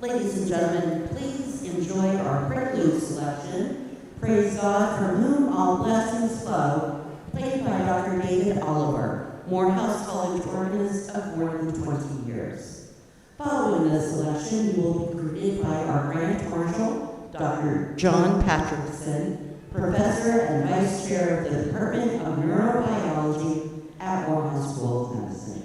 Ladies and gentlemen, please enjoy our prelude selection, Praise God from Whom All Blessings Flow, played by Dr. David Oliver, Morehouse College organist of more than 20 years. Following this selection, you will be greeted by our Grand Marshal, Dr. John Patrickson, Professor and Vice Chair of the Department of Neurobiology at Morehouse School of Medicine.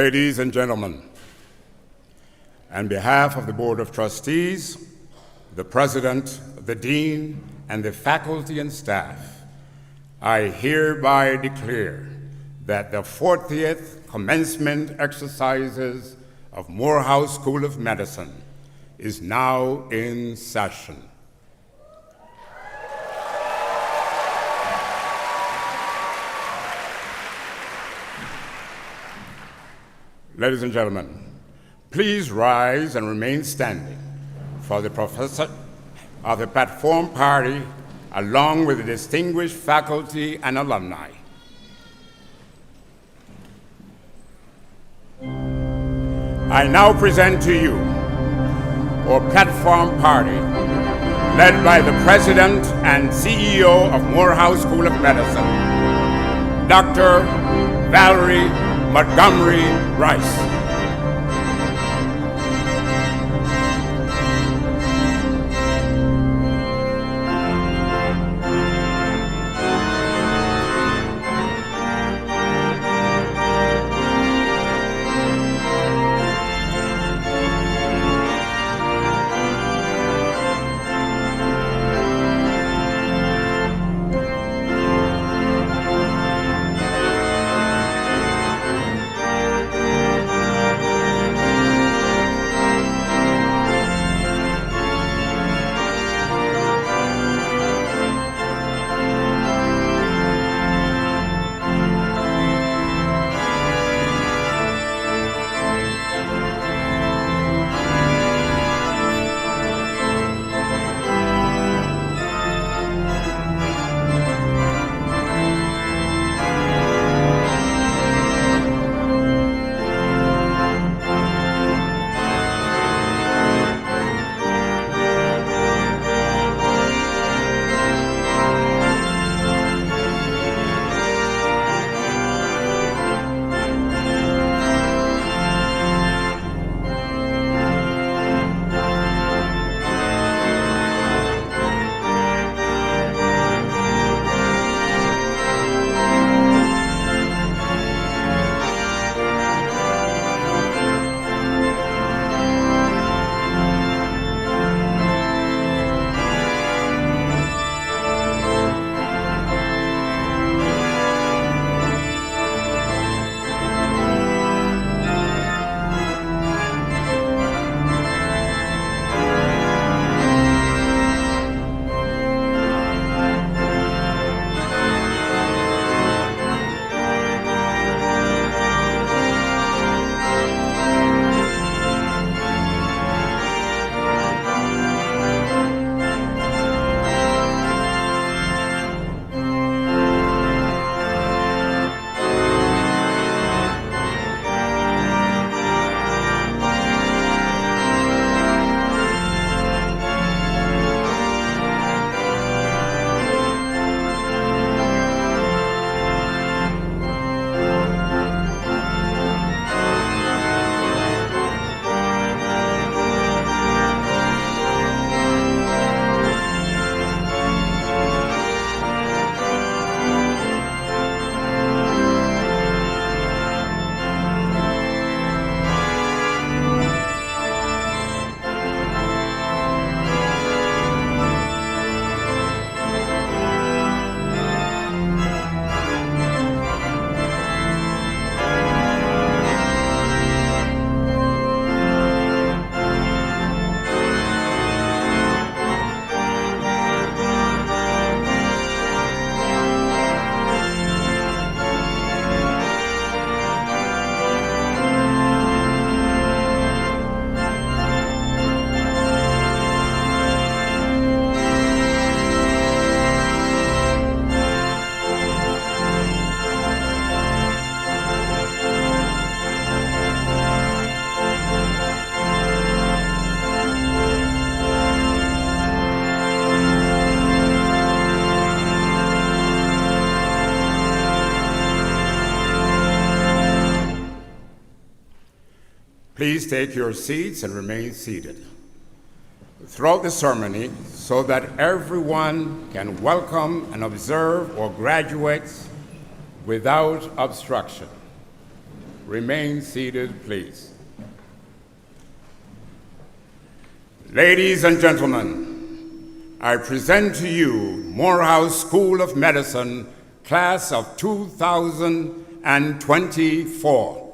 Ladies and gentlemen, on behalf of the Board of Trustees, the President, the Dean, and the faculty and staff, I hereby declare that the 40th Commencement Exercises of Morehouse School of Medicine is now in session. Ladies and gentlemen, please rise and remain standing for the professor of the platform party, along with the distinguished faculty and alumni. I now present to you our platform party, led by the President and CEO of Morehouse School of Medicine, Dr. Valerie Montgomery Rice. Please take your seats and remain seated throughout the ceremony so that everyone can welcome and observe our graduates without obstruction. Remain seated, please. Ladies and gentlemen, I present to you Morehouse School of Medicine, class of 2024.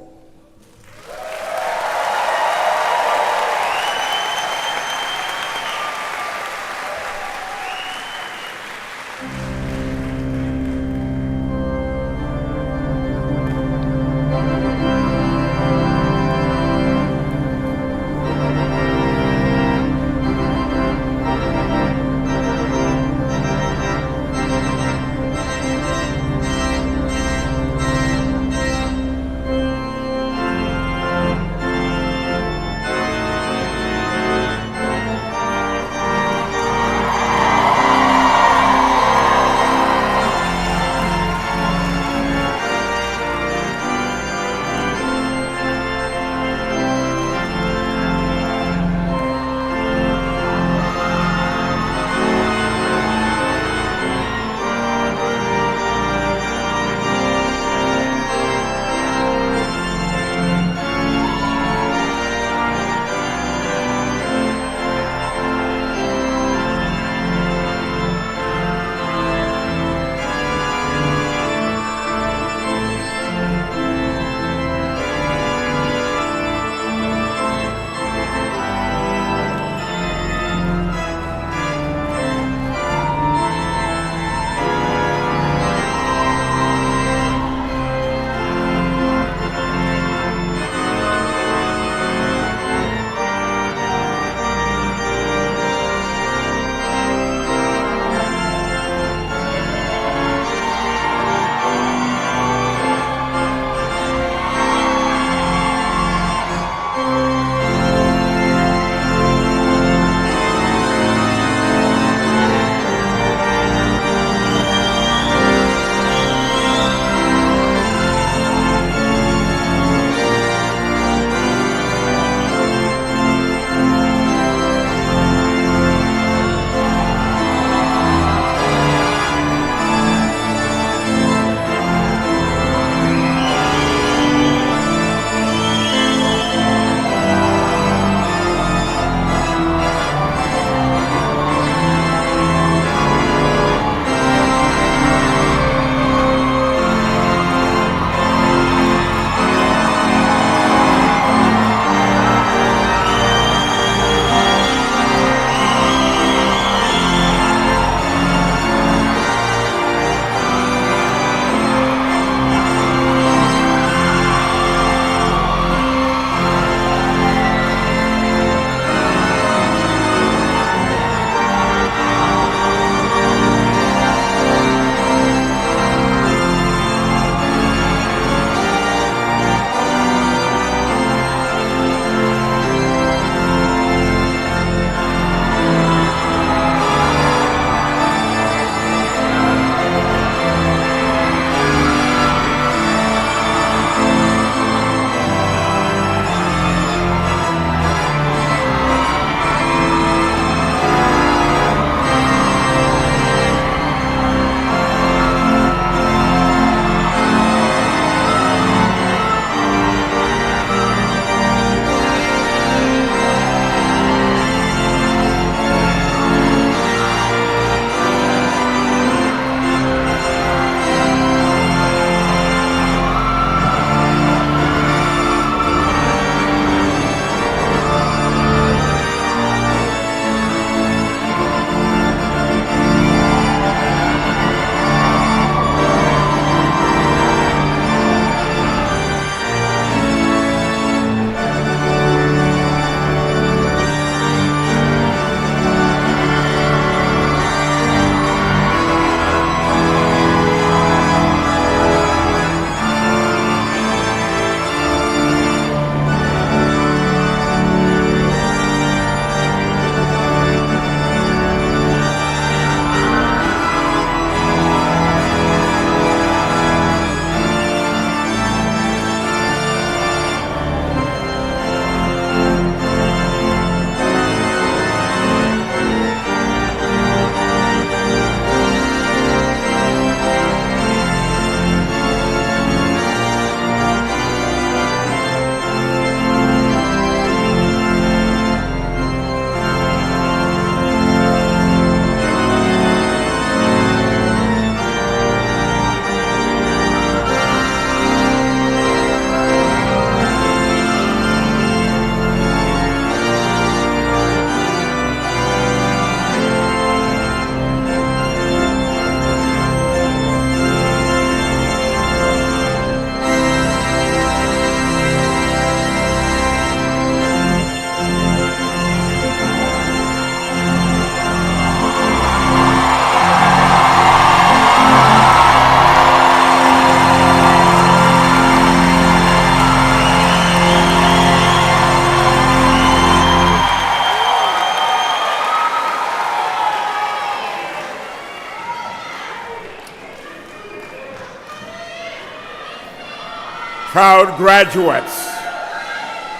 Proud graduates,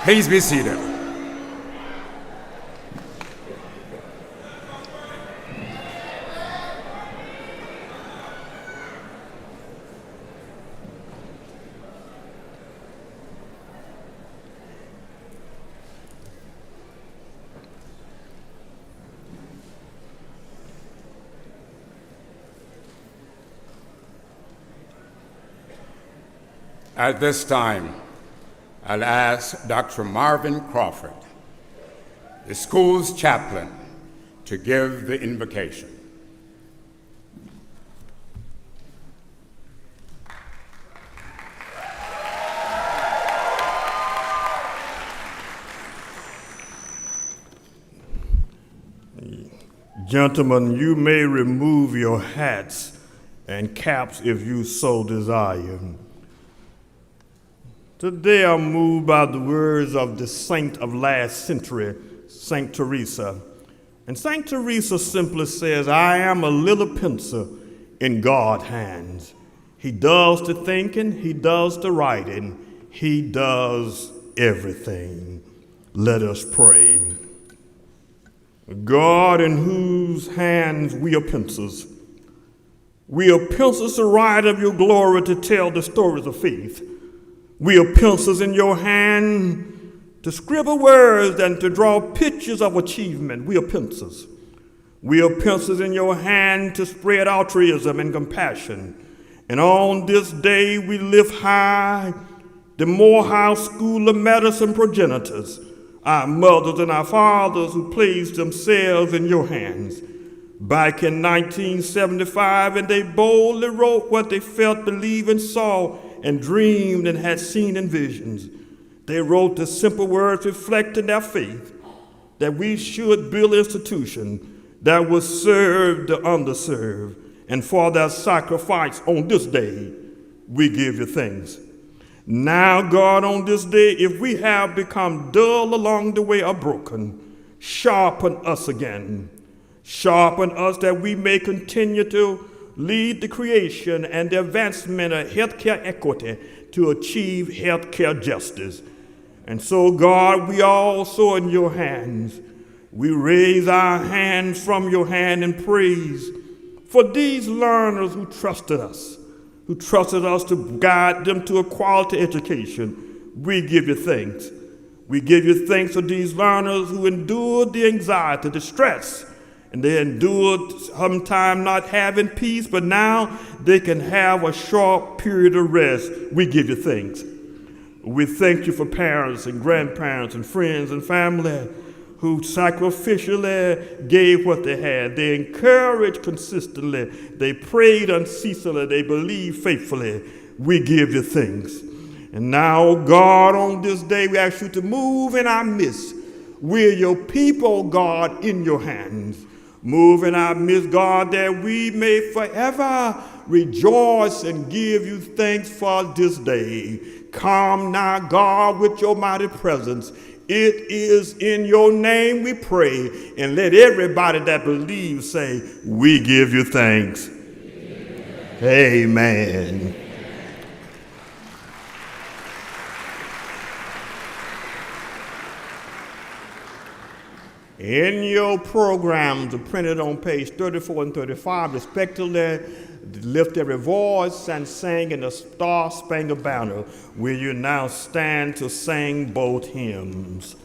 please be seated. At this time, I'll ask Dr. Marvin Crawford, the school's chaplain, to give the invocation. Gentlemen, you may remove your hats and caps if you so desire. Today I'm moved by the words of the saint of last century, Saint Teresa. And Saint Teresa simply says, I am a little pencil in God's hands. He does the thinking, he does the writing, he does everything. Let us pray. God, in whose hands we are pencils. We are pencils to write of your glory, to tell the stories of faith. We are pencils in your hand to scribble words and to draw pictures of achievement. We are pencils. We are pencils in your hand to spread altruism and compassion. And on this day we lift high the Morehouse School of Medicine progenitors, our mothers and our fathers who placed themselves in your hands. Back in 1975, and they boldly wrote what they felt, believed, and saw, and dreamed and had seen in visions. They wrote the simple words reflecting their faith that we should build an institution that would serve the underserved. And for their sacrifice on this day, we give you thanks. Now, God, on this day, if we have become dull along the way or broken, sharpen us again. Sharpen us that we may continue to lead the creation and the advancement of healthcare equity to achieve healthcare justice. And so, God, we are also in your hands. We raise our hands from your hand in praise for these learners who trusted us to guide them to a quality education. We give you thanks. We give you thanks for these learners who endured the anxiety, the stress, and they endured sometime not having peace, but now they can have a short period of rest. We give you thanks. We thank you for parents and grandparents and friends and family who sacrificially gave what they had. They encouraged consistently. They prayed unceasingly. They believed faithfully. We give you thanks. And now, God, on this day, we ask you to move in our midst. We're your people, God, in your hands. Move in our midst, God, that we may forever rejoice and give you thanks for this day. Come now, God, with your mighty presence. It is in your name we pray, and let everybody that believes say, we give you thanks. Amen. In your programs printed on page 34 and 35, respectively, lift every voice and sing in the Star-Spangled Banner. Will you now stand to sing both hymns?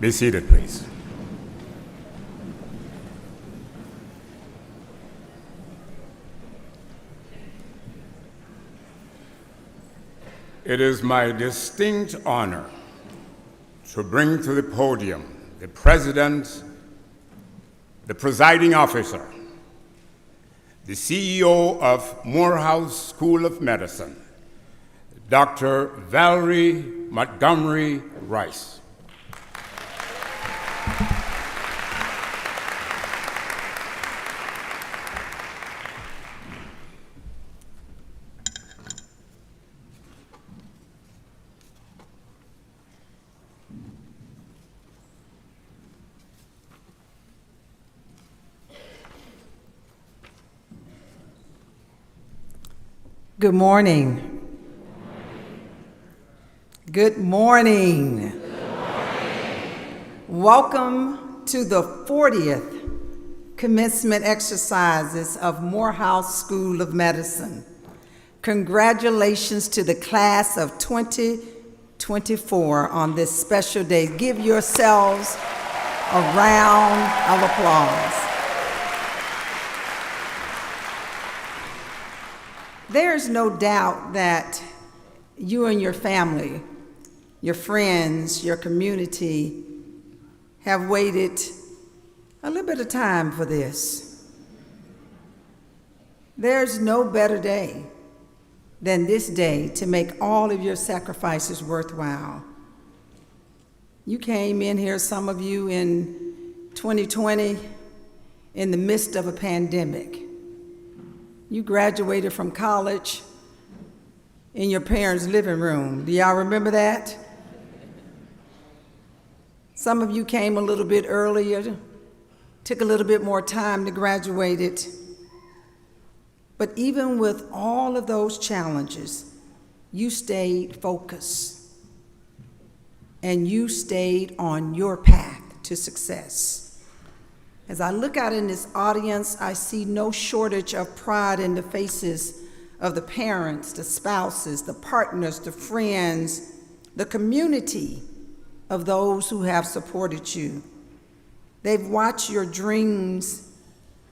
Be seated, please. It is my distinct honor to bring to the podium the President, the presiding officer, the CEO of Morehouse School of Medicine, Dr. Valerie Montgomery Rice. Good morning. Good morning. Welcome to the 40th Commencement Exercises of Morehouse School of Medicine. Congratulations to the class of 2024 on this special day. Give yourselves a round of applause. There's no doubt that you and your family, your friends, your community have waited a little bit of time for this. There's no better day than this day to make all of your sacrifices worthwhile. You came in here, some of you in 2020, in the midst of a pandemic. You graduated from college in your parents' living room. Do y'all remember that? Some of you came a little bit earlier, took a little bit more time to graduate it. But even with all of those challenges, you stayed focused and you stayed on your path to success. As I look out in this audience, I see no shortage of pride in the faces of the parents, the spouses, the partners, the friends, the community of those who have supported you. They've watched your dreams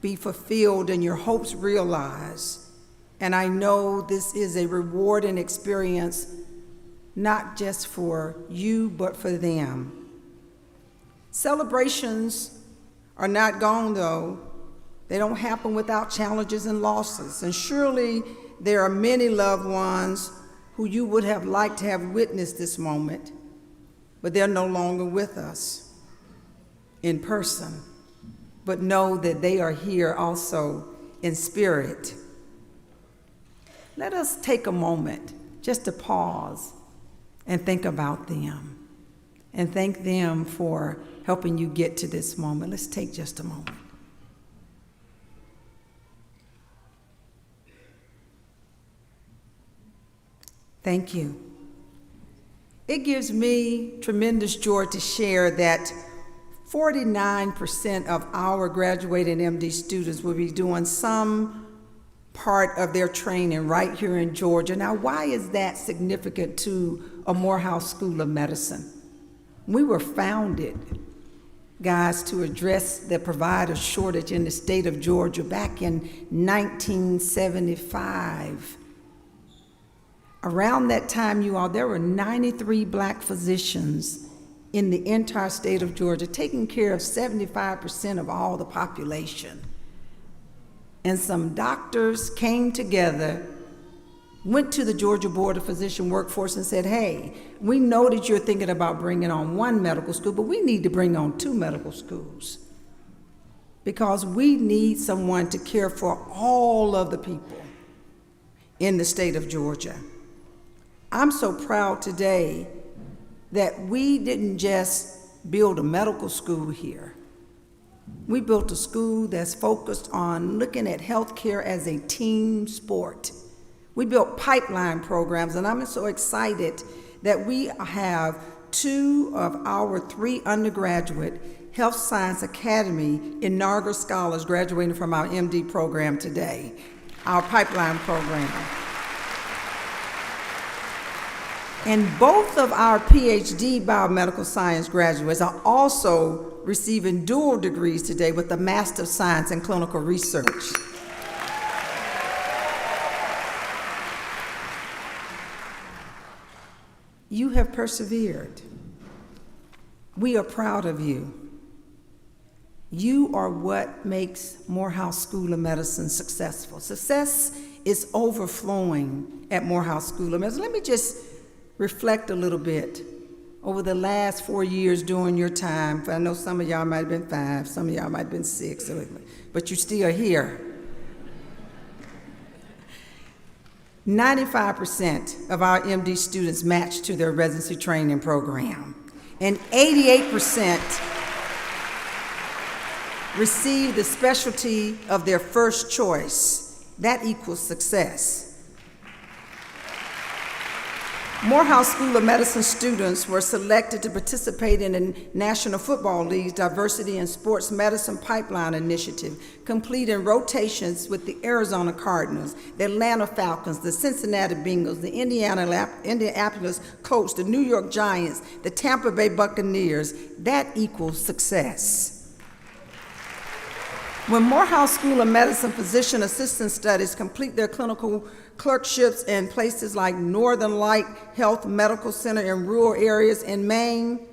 be fulfilled and your hopes realized. And I know this is a rewarding experience, not just for you, but for them. Celebrations are not gone, though. They don't happen without challenges and losses. And surely there are many loved ones who you would have liked to have witnessed this moment, but they're no longer with us in person. But know that they are here also in spirit. Let us take a moment just to pause and think about them and thank them for helping you get to this moment. Let's take just a moment. Thank you. It gives me tremendous joy to share that 49% of our graduating MD students will be doing some part of their training right here in Georgia. Now, why is that significant to a Morehouse School of Medicine? We were founded, guys, to address the provider shortage in the state of Georgia back in 1975. Around that time, you all, there were 93 black physicians in the entire state of Georgia, taking care of 75% of all the population. And some doctors came together, went to the Georgia Board of Physician Workforce and said, hey, we know that you're thinking about bringing on one medical school, but we need to bring on 2 medical schools because we need someone to care for all of the people in the state of Georgia. I'm so proud today that we didn't just build a medical school here. We built a school that's focused on looking at healthcare as a team sport. We built pipeline programs, and I'm so excited that we have 2 of our 3 undergraduate Health Science Academy inaugural scholars graduating from our MD program today, our pipeline program. And both of our PhD biomedical science graduates are also receiving dual degrees today with a Master of Science in Clinical Research. You have persevered. We are proud of you. You are what makes Morehouse School of Medicine successful. Success is overflowing at Morehouse School of Medicine. Let me just reflect a little bit over the last 4 years during your time. I know some of y'all might have been 5, some of y'all might have been 6, but you still are here. 95% of our MD students match to their residency training program, and 88% receive the specialty of their first choice. That equals success. Morehouse School of Medicine students were selected to participate in the National Football League's Diversity in Sports Medicine Pipeline Initiative, completing rotations with the Arizona Cardinals, the Atlanta Falcons, the Cincinnati Bengals, the Indianapolis Colts, the New York Giants, the Tampa Bay Buccaneers. That equals success. When Morehouse School of Medicine physician assistant studies complete their clinical clerkships in places like Northern Light Health Medical Center in rural areas in Maine,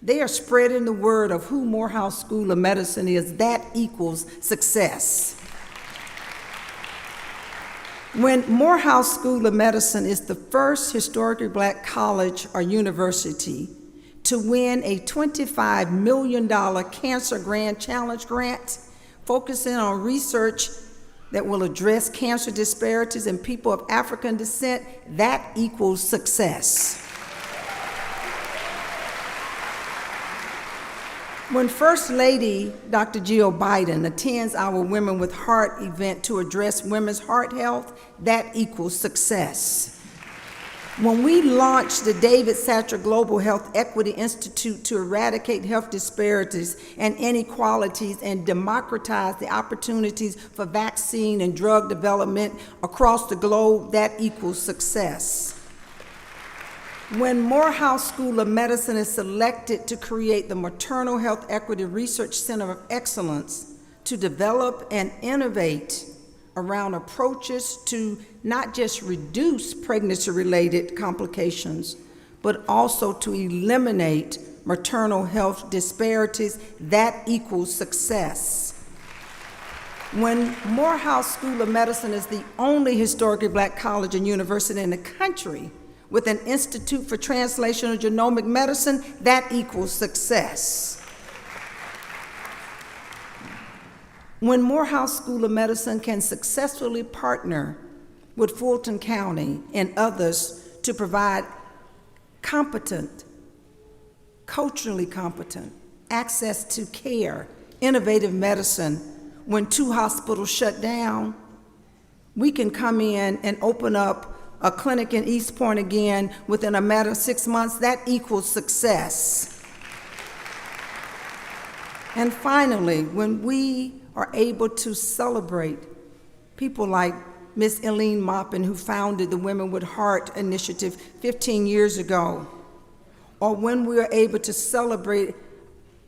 they are spreading the word of who Morehouse School of Medicine is. That equals success. When Morehouse School of Medicine is the first historically black college or university to win a $25 million Cancer Grand Challenge grant, focusing on research that will address cancer disparities in people of African descent, that equals success. When First Lady Dr. Jill Biden attends our Women with Heart event to address women's heart health, that equals success. When we launched the David Satcher Global Health Equity Institute to eradicate health disparities and inequalities and democratize the opportunities for vaccine and drug development across the globe, that equals success. When Morehouse School of Medicine is selected to create the Maternal Health Equity Research Center of Excellence to develop and innovate around approaches to not just reduce pregnancy-related complications, but also to eliminate maternal health disparities, that equals success. When Morehouse School of Medicine is the only historically black college and university in the country with an Institute for Translational Genomic Medicine, that equals success. When Morehouse School of Medicine can successfully partner with Fulton County and others to provide competent, culturally competent access to care, innovative medicine, when 2 hospitals shut down, we can come in and open up a clinic in East Point again within a matter of 6 months. That equals success. And finally, when we are able to celebrate people like Ms. Eileen Maupin, who founded the Women with Heart Initiative 15 years ago, or when we are able to celebrate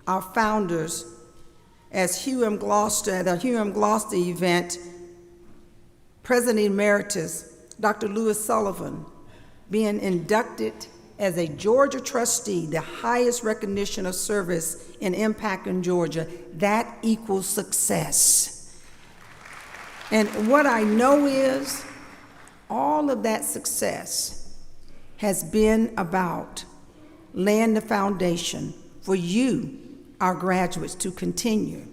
our founders as Hugh M. Gloucester at the Hugh M. Gloucester event, President Emeritus Dr. Lewis Sullivan being inducted as a Georgia trustee, the highest recognition of service and impact in Georgia, that equals success. And what I know is all of that success has been about laying the foundation for you, our graduates, to continue.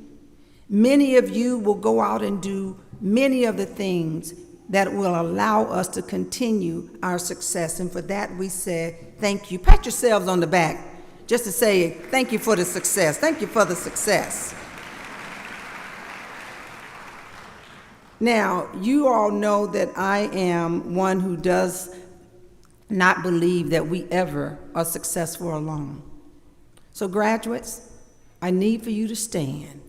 Many of you will go out and do many of the things that will allow us to continue our success. And for that, we say thank you. Pat yourselves on the back just to say thank you for the success. Thank you for the success. Now, you all know that I am one who does not believe that we ever are successful alone. So graduates, I need for you to stand.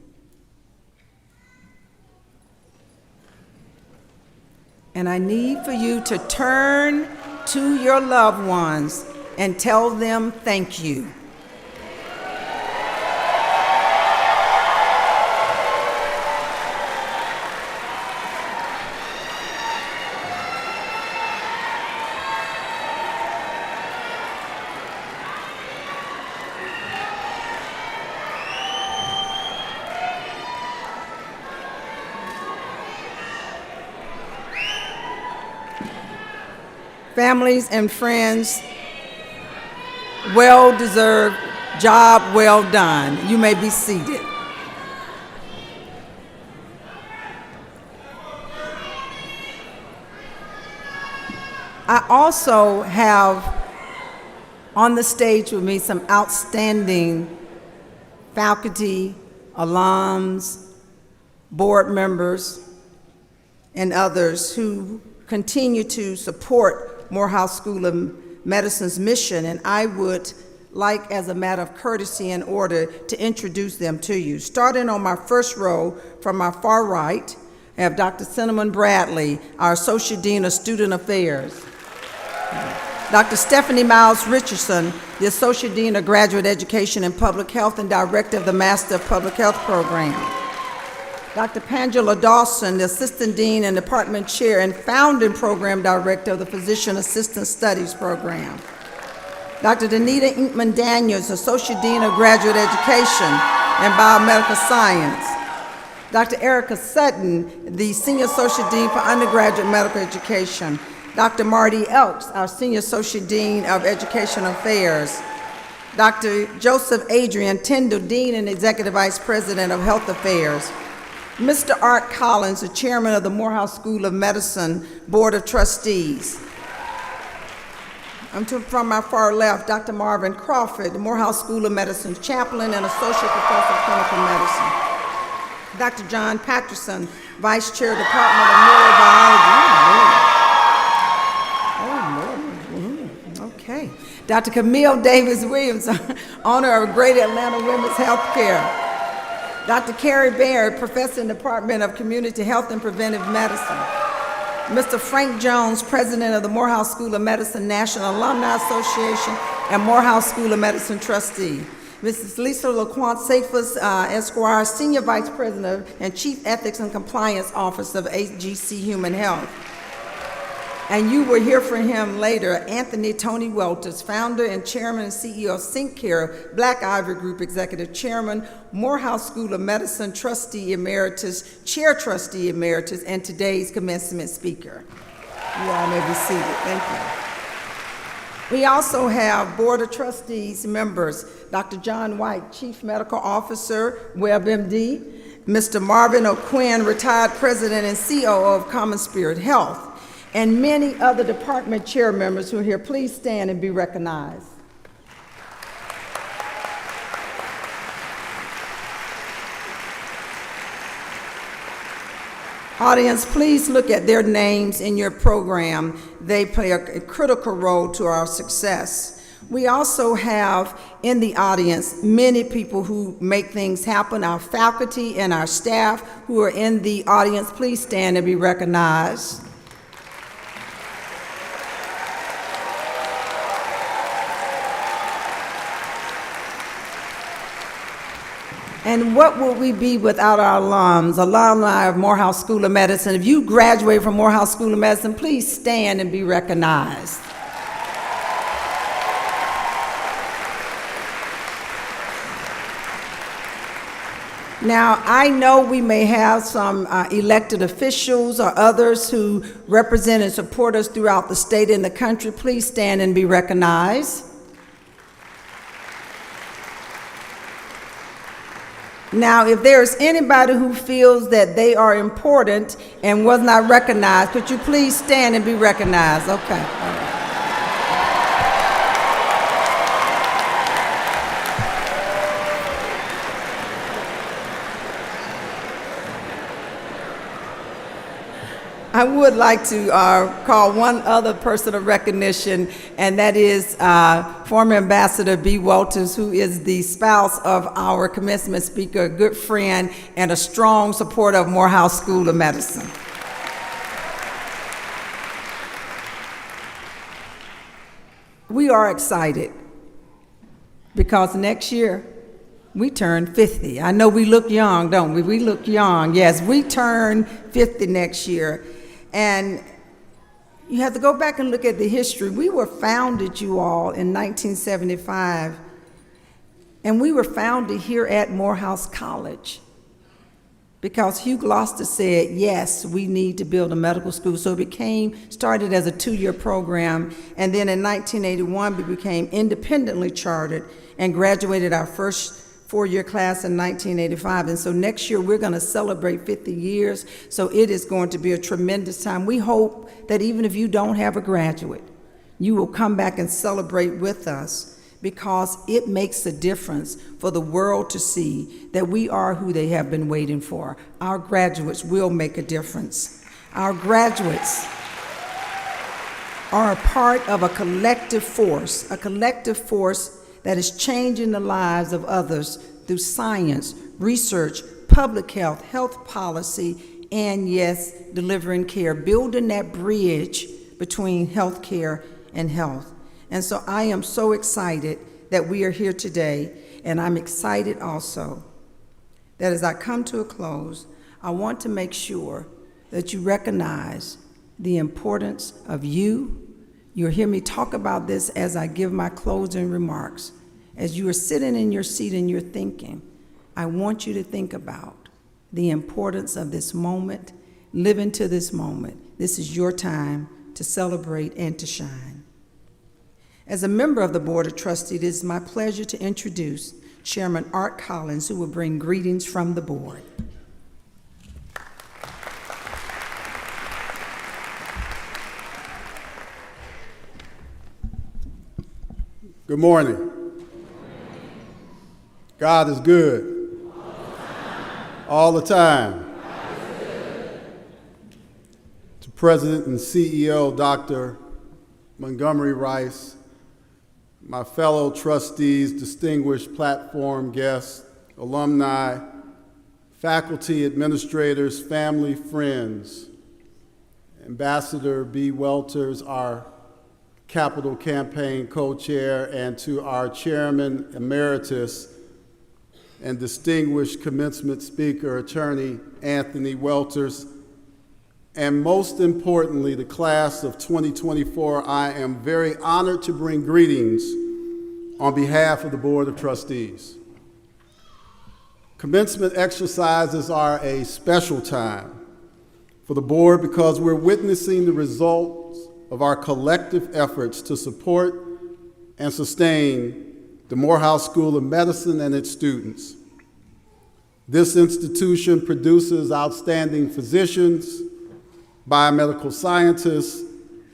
And I need for you to turn to your loved ones and tell them thank you. Families and friends, well-deserved job well done. You may be seated. I also have on the stage with me some outstanding faculty, alums, board members, and others who continue to support Morehouse School of Medicine's mission, and I would like, as a matter of courtesy and order, to introduce them to you. Starting on my first row, from my far right, I have Dr. Cinnamon Bradley, our Associate Dean of Student Affairs. Dr. Stephanie Miles Richardson, the Associate Dean of Graduate Education and Public Health and Director of the Master of Public Health Program. Dr. Pangela Dawson, the Assistant Dean and Department Chair and Founding Program Director of the Physician Assistant Studies Program. Dr. Danita Inkman Daniels, Associate Dean of Graduate Education and Biomedical Science. Dr. Erica Sutton, the Senior Associate Dean for Undergraduate Medical Education. Dr. Marty Elks, our Senior Associate Dean of Education Affairs. Dr. Joseph Adrian Tyndall, Dean and Executive Vice President of Health Affairs. Mr. Art Collins, the Chairman of the Morehouse School of Medicine Board of Trustees. From my far left, Dr. Marvin Crawford, the Morehouse School of Medicine's Chaplain and Associate Professor of Clinical Medicine. Dr. John Patterson, Vice Chair, Department of Neurobiology. Okay. Dr. Camille Davis Williams, owner of Great Atlanta Women's Healthcare. Dr. Carrie Baird, Professor in the Department of Community Health and Preventive Medicine. Mr. Frank Jones, President of the Morehouse School of Medicine National Alumni Association and Morehouse School of Medicine Trustee. Mrs. Lisa LaQuant Cephas, Esquire, Senior Vice President and Chief Ethics and Compliance Officer of AGC Human Health. And you will hear from him later, Anthony Tony Welters, founder and chairman and CEO of SyncCare, Black Ivory Group Executive Chairman, Morehouse School of Medicine Trustee Emeritus, Chair Trustee Emeritus, and today's commencement speaker. You all may be seated. Thank you. We also have Board of Trustees members, Dr. John White, Chief Medical Officer, WebMD, Mr. Marvin O'Quinn, retired President and COO of Common Spirit Health, and many other department chair members who are here. Please stand and be recognized. Audience, please look at their names in your program. They play a critical role to our success. We also have in the audience many people who make things happen, our faculty and our staff who are in the audience. Please stand and be recognized. And what would we be without our alums, alumni of Morehouse School of Medicine? If you graduate from Morehouse School of Medicine, please stand and be recognized. Now, I know we may have some elected officials or others who represent and support us throughout the state and the country. Please stand and be recognized. Now, if there's anybody who feels that they are important and was not recognized, could you please stand and be recognized? Okay. All right. I would like to call one other person of recognition, and that is former Ambassador B. Walters, who is the spouse of our commencement speaker, a good friend, and a strong supporter of Morehouse School of Medicine. we are excited because next year we turn 50. I know we look young, don't we? We look young. Yes, we turn 50 next year. And you have to go back and look at the history. We were founded, you all, in 1975, and we were founded here at Morehouse College because Hugh Gloucester said, yes, we need to build a medical school. So it started as a 2-year program, and then in 1981 we became independently chartered and graduated our first 4-year class in 1985. And so next year we're going to celebrate 50 years. So it is going to be a tremendous time. We hope that even if you don't have a graduate, you will come back and celebrate with us, because it makes a difference for the world to see that we are who they have been waiting for. Our graduates will make a difference. Our graduates are a part of a collective force that is changing the lives of others through science, research, public health, health policy, and yes, delivering care, building that bridge between healthcare and health. And so I am so excited that we are here today, and I'm excited also that as I come to a close, I want to make sure that you recognize the importance of you. You'll hear me talk about this as I give my closing remarks. As you are sitting in your seat and you're thinking, I want you to think about the importance of this moment, live into this moment. This is your time to celebrate and to shine. As a member of the Board of Trustees, it is my pleasure to introduce Chairman Art Collins, who will bring greetings from the board. Good morning. God is good. All the time. To President and CEO Dr. Montgomery Rice, my fellow trustees, distinguished platform guests, alumni, faculty, administrators, family, friends, Ambassador B. Welters, our Capital Campaign co-chair, and to our Chairman Emeritus and distinguished commencement speaker, Attorney Anthony Welters, and most importantly, the class of 2024, I am very honored to bring greetings on behalf of the Board of Trustees. Commencement exercises are a special time for the board because we're witnessing the results of our collective efforts to support and sustain the Morehouse School of Medicine and its students. This institution produces outstanding physicians, biomedical scientists,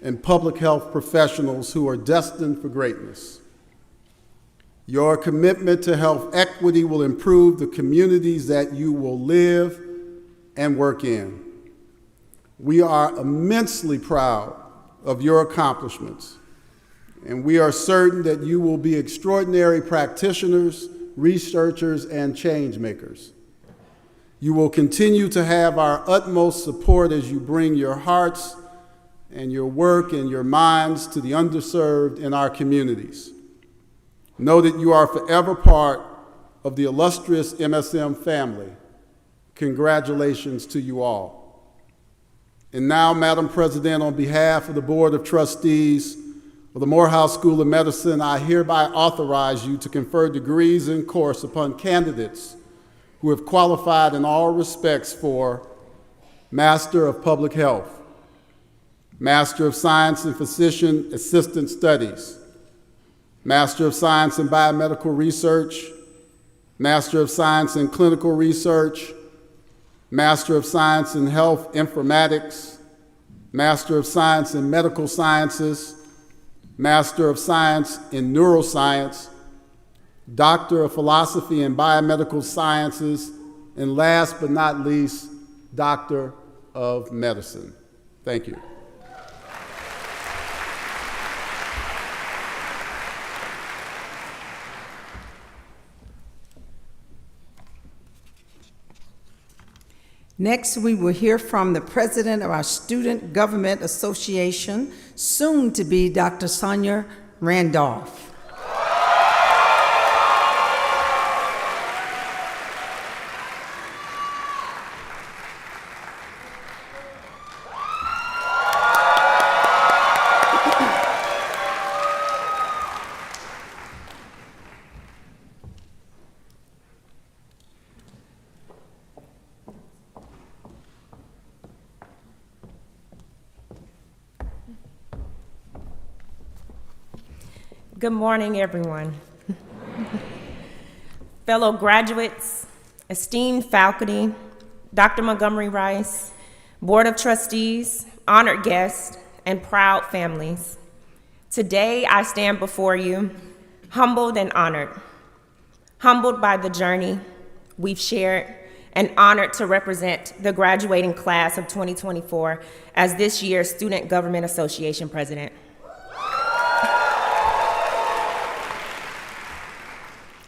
and public health professionals who are destined for greatness. Your commitment to health equity will improve the communities that you will live and work in. We are immensely proud of your accomplishments, and we are certain that you will be extraordinary practitioners, researchers, and change makers. You will continue to have our utmost support as you bring your hearts and your work and your minds to the underserved in our communities. Know that you are forever part of the illustrious MSM family. Congratulations to you all. And now, Madam President, on behalf of the Board of Trustees of the Morehouse School of Medicine, I hereby authorize you to confer degrees in course upon candidates who have qualified in all respects for Master of Public Health, Master of Science in Physician Assistant Studies, Master of Science in Biomedical Research, Master of Science in Clinical Research, Master of Science in Health Informatics, Master of Science in Medical Sciences, Master of Science in Neuroscience, Doctor of Philosophy in Biomedical Sciences, and last but not least, Doctor of Medicine. Thank you. Next, we will hear from the president of our Student Government Association, soon to be Dr. Sonia Randolph. Good morning, everyone. Fellow graduates, esteemed faculty, Dr. Montgomery Rice, Board of Trustees, honored guests, and proud families. Today, I stand before you, humbled and honored. Humbled by the journey we've shared, and honored to represent the graduating class of 2024 as this year's Student Government Association president.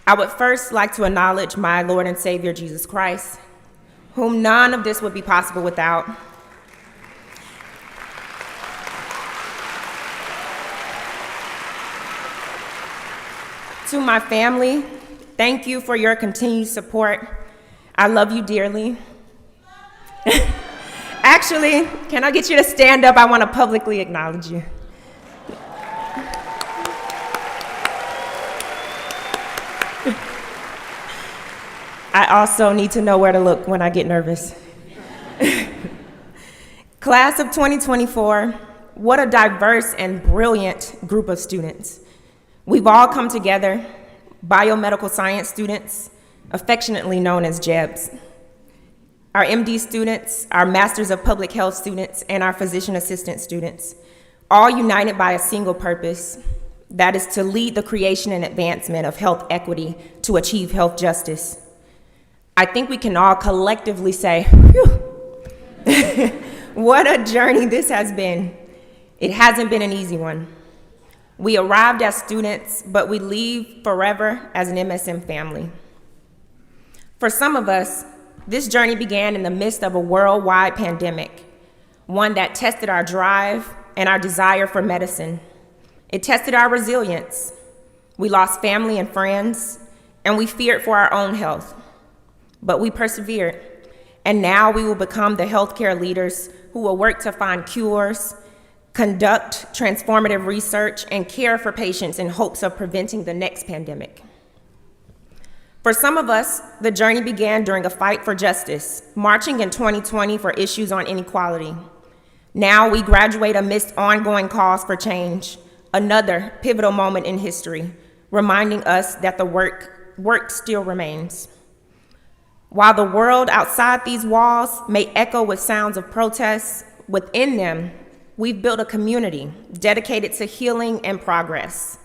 I would first like to acknowledge my Lord and Savior, Jesus Christ, whom none of this would be possible without. To my family, thank you for your continued support. I love you dearly. Actually, can I get you to stand up? I want to publicly acknowledge you. I also need to know where to look when I get nervous. Class of 2024, what a diverse and brilliant group of students. We've all come together, biomedical science students, affectionately known as JEBs, our MD students, our Masters of Public Health students, and our physician assistant students, all united by a single purpose, that is to lead the creation and advancement of health equity to achieve health justice. I think we can all collectively say, whew, what a journey this has been. It hasn't been an easy one. We arrived as students, but we leave forever as an MSM family. For some of us, this journey began in the midst of a worldwide pandemic, one that tested our drive and our desire for medicine. It tested our resilience. We lost family and friends, and we feared for our own health. But we persevered, and now we will become the healthcare leaders who will work to find cures, conduct transformative research, and care for patients in hopes of preventing the next pandemic. For some of us, the journey began during a fight for justice, marching in 2020 for issues on inequality. Now we graduate amidst ongoing calls for change, another pivotal moment in history, reminding us that the work still remains. While the world outside these walls may echo with sounds of protest, within them, we've built a community dedicated to healing and progress.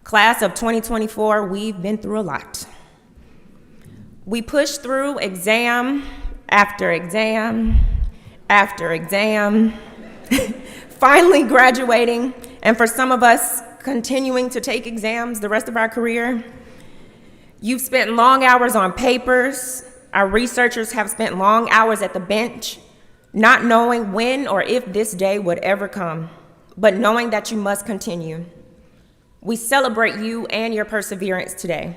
Class of 2024, we've been through a lot. We pushed through exam after exam after exam, finally graduating, and for some of us, continuing to take exams the rest of our career. You've spent long hours on papers. Our researchers have spent long hours at the bench, not knowing when or if this day would ever come, but knowing that you must continue. We celebrate you and your perseverance today.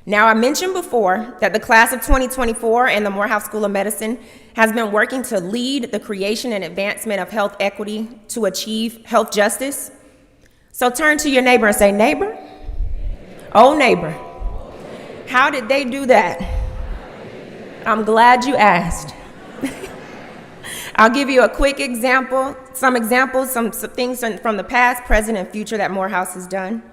Now, I mentioned before that the class of 2024 and the Morehouse School of Medicine has been working to lead the creation and advancement of health equity to achieve health justice. So turn to your neighbor and say, neighbor, oh neighbor, how did they do that? I'm glad you asked. I'll give you a quick example, some things from the past, present, and future that Morehouse has done.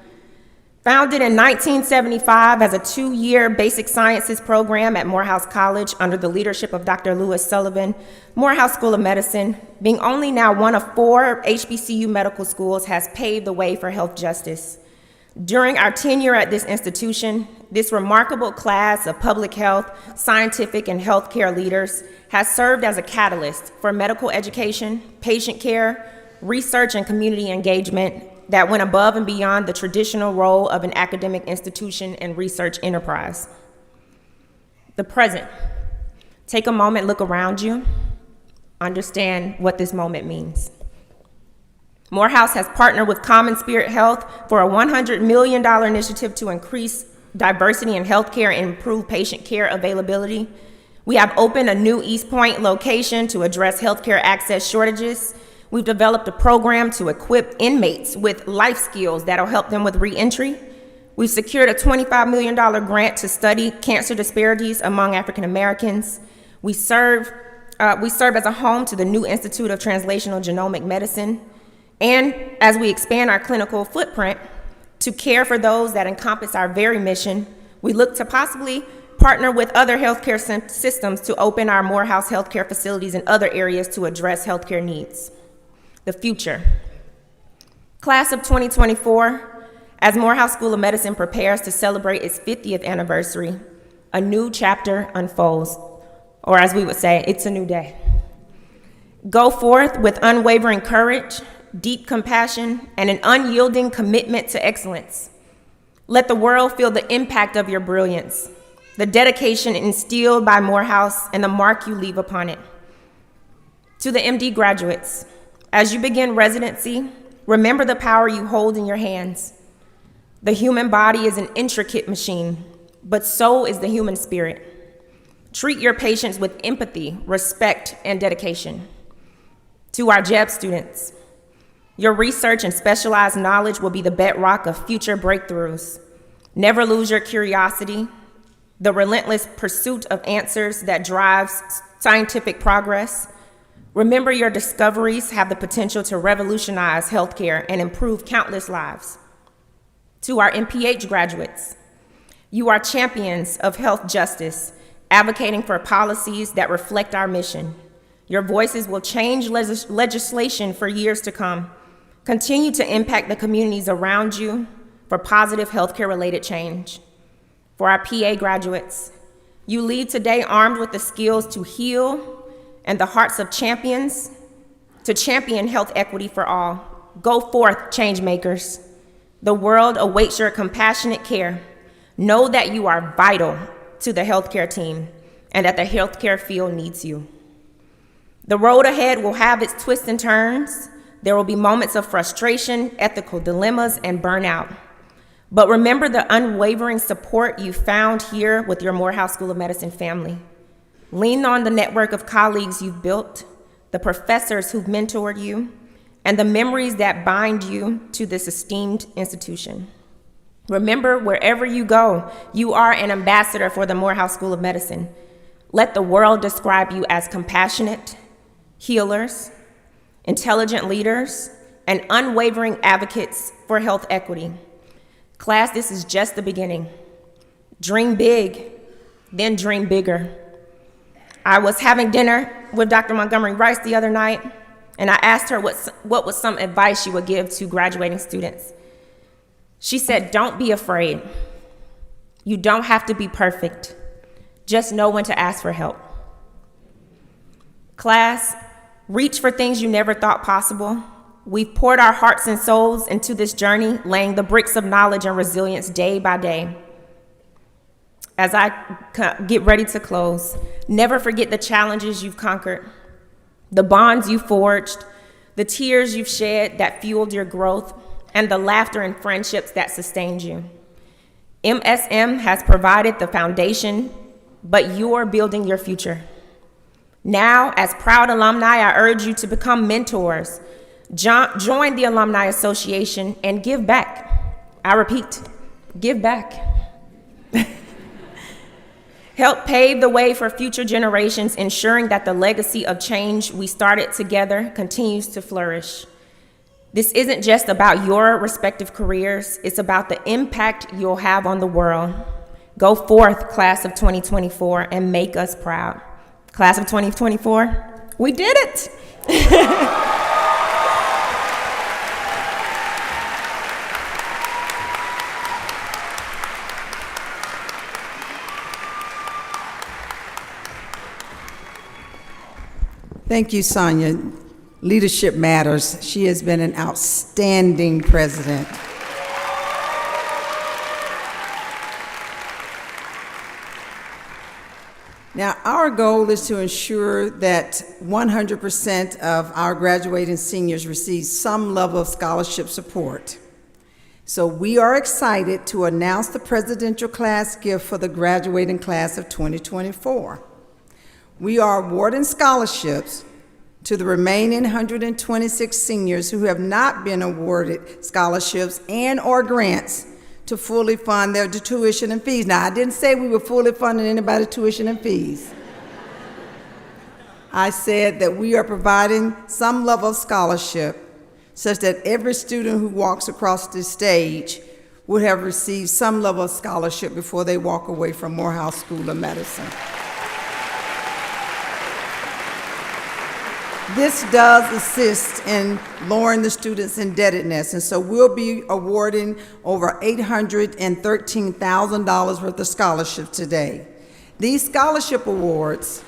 Founded in 1975 as a 2-year basic sciences program at Morehouse College under the leadership of Dr. Lewis Sullivan, Morehouse School of Medicine, being only now one of 4 HBCU medical schools, has paved the way for health justice. During our tenure at this institution, this remarkable class of public health, scientific, and healthcare leaders has served as a catalyst for medical education, patient care, research, and community engagement that went above and beyond the traditional role of an academic institution and research enterprise. The present. Take a moment, look around you, understand what this moment means. Morehouse has partnered with Common Spirit Health for a $100 million initiative to increase diversity in healthcare and improve patient care availability. We have opened a new East Point location to address healthcare access shortages. We've developed a program to equip inmates with life skills that'll help them with reentry. We've secured a $25 million grant to study cancer disparities among African Americans. We serve as a home to the new Institute of Translational Genomic Medicine. And as we expand our clinical footprint to care for those that encompass our very mission, we look to possibly partner with other healthcare systems to open our Morehouse healthcare facilities in other areas to address healthcare needs. The future. Class of 2024, as Morehouse School of Medicine prepares to celebrate its 50th anniversary, a new chapter unfolds, or as we would say, it's a new day. Go forth with unwavering courage, deep compassion, and an unyielding commitment to excellence. Let the world feel the impact of your brilliance, the dedication instilled by Morehouse, and the mark you leave upon it. To the MD graduates, as you begin residency, remember the power you hold in your hands. The human body is an intricate machine, but so is the human spirit. Treat your patients with empathy, respect, and dedication. To our JEB students, your research and specialized knowledge will be the bedrock of future breakthroughs. Never lose your curiosity, the relentless pursuit of answers that drives scientific progress. Remember, your discoveries have the potential to revolutionize healthcare and improve countless lives. To our MPH graduates, you are champions of health justice, advocating for policies that reflect our mission. Your voices will change legislation for years to come. Continue to impact the communities around you for positive healthcare-related change. For our PA graduates, you lead today armed with the skills to heal and the hearts of champions to champion health equity for all. Go forth, change makers. The world awaits your compassionate care. Know that you are vital to the healthcare team and that the healthcare field needs you. The road ahead will have its twists and turns. There will be moments of frustration, ethical dilemmas, and burnout. But remember the unwavering support you found here with your Morehouse School of Medicine family. Lean on the network of colleagues you've built, the professors who've mentored you, and the memories that bind you to this esteemed institution. Remember, wherever you go, you are an ambassador for the Morehouse School of Medicine. Let the world describe you as compassionate, healers, intelligent leaders, and unwavering advocates for health equity. Class, this is just the beginning. Dream big, then dream bigger. I was having dinner with Dr. Montgomery Rice the other night, and I asked her what was some advice she would give to graduating students. She said, don't be afraid. You don't have to be perfect. Just know when to ask for help. Class, reach for things you never thought possible. We've poured our hearts and souls into this journey, laying the bricks of knowledge and resilience day by day. As I get ready to close, never forget the challenges you've conquered, the bonds you forged, the tears you've shed that fueled your growth, and the laughter and friendships that sustained you. MSM has provided the foundation, but you're building your future. Now, as proud alumni, I urge you to become mentors. Join the Alumni Association and give back. I repeat, give back. Help pave the way for future generations, ensuring that the legacy of change we started together continues to flourish. This isn't just about your respective careers, it's about the impact you'll have on the world. Go forth, class of 2024, and make us proud. Class of 2024, we did it! Thank you, Sonia. Leadership matters. She has been an outstanding president. Now, our goal is to ensure that 100% of our graduating seniors receive some level of scholarship support. So we are excited to announce the presidential class gift for the graduating class of 2024. We are awarding scholarships to the remaining 126 seniors who have not been awarded scholarships and/or grants to fully fund their tuition and fees. Now, I didn't say we were fully funding anybody's tuition and fees. I said that we are providing some level of scholarship such that every student who walks across this stage would have received some level of scholarship before they walk away from Morehouse School of Medicine. This does assist in lowering the students' indebtedness, and so we'll be awarding over $813,000 worth of scholarships today. These scholarship awards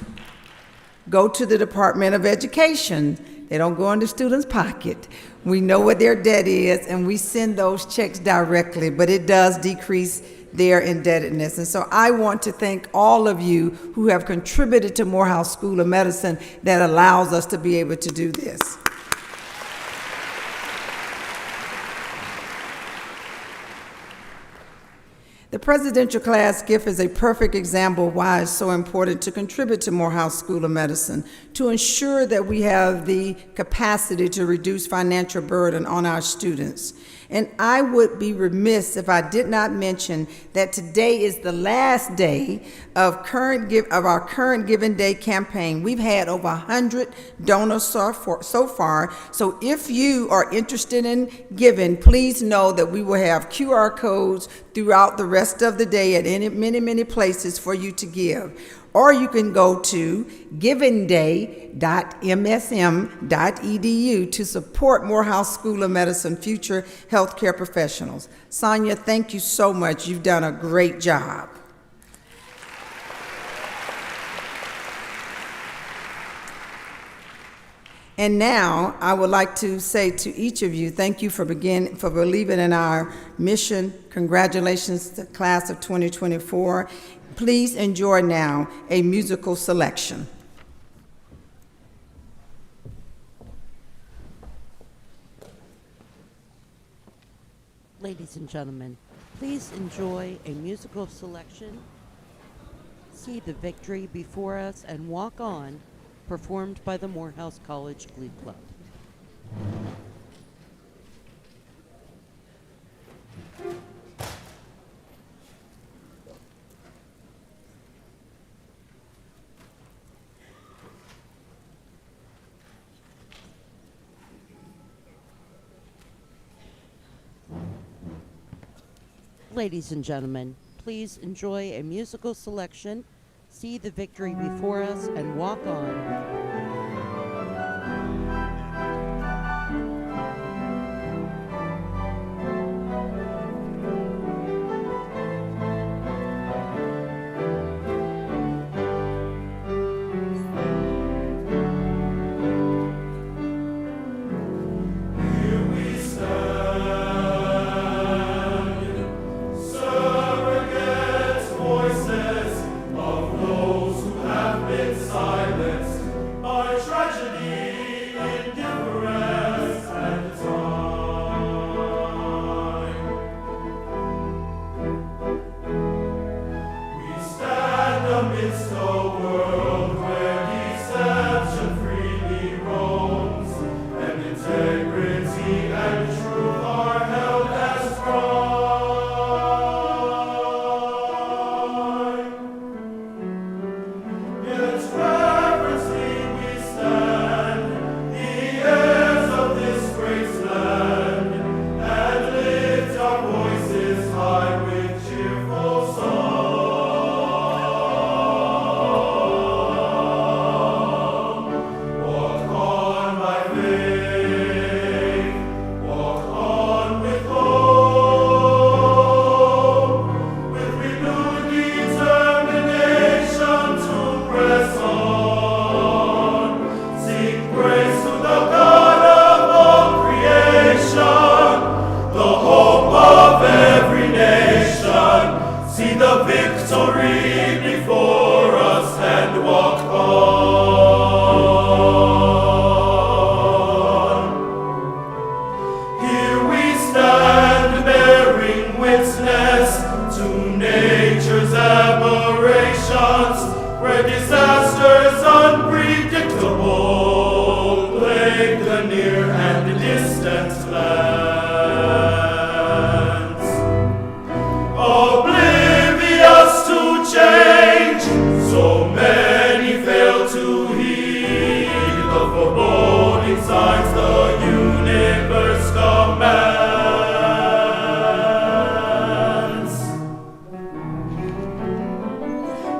go to the Department of Education. They don't go in the student's pocket. We know what their debt is, and we send those checks directly, but it does decrease their indebtedness. And so I want to thank all of you who have contributed to Morehouse School of Medicine that allows us to be able to do this. The presidential class gift is a perfect example of why it's so important to contribute to Morehouse School of Medicine, to ensure that we have the capacity to reduce financial burden on our students. And I would be remiss if I did not mention that today is the last day of our current Giving Day campaign. We've had over 100 donors so far. So if you are interested in giving, please know that we will have QR codes throughout the rest of the day at many places for you to give. Or you can go to givingday.msm.edu to support Morehouse School of Medicine future healthcare professionals. Sonia, thank you so much. You've done a great job. And now I would like to say to each of you, thank you for believing in our mission. Congratulations to the class of 2024. Please enjoy now a musical selection. Ladies and gentlemen, please enjoy a musical selection. See the victory before us and walk on, performed by the Morehouse College Glee Club. Ladies and gentlemen, please enjoy a musical selection, see the victory before us, and walk on. Voices of those who have been silenced. signs the universe commands.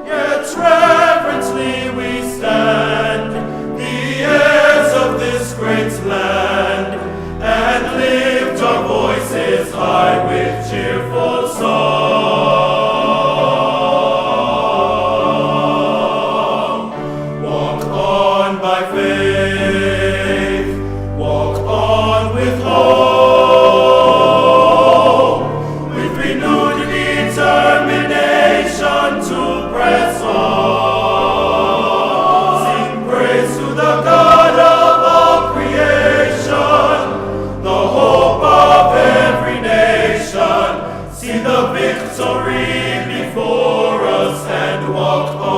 Yet reverently we stand, the heirs of this great land, and lift our voices high with cheerful song. Walk on by faith, walk on with hope, with renewed determination to press on. Sing praise to the God of all creation, the hope of every nation. See the victory before us and walk on.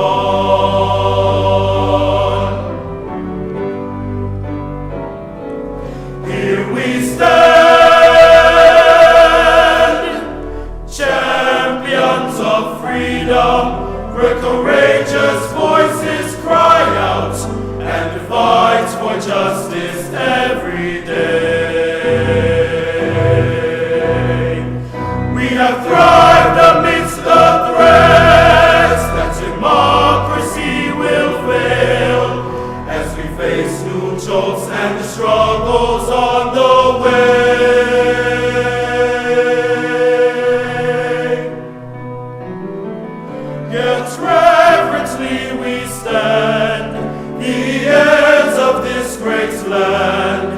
Here we stand, champions of freedom, where courageous voices cry out and fight for justice every day. We have thrived amidst the threats that democracy will fail, as we face new jolts and struggles on the way. Yet reverently we stand, the heirs of this great land,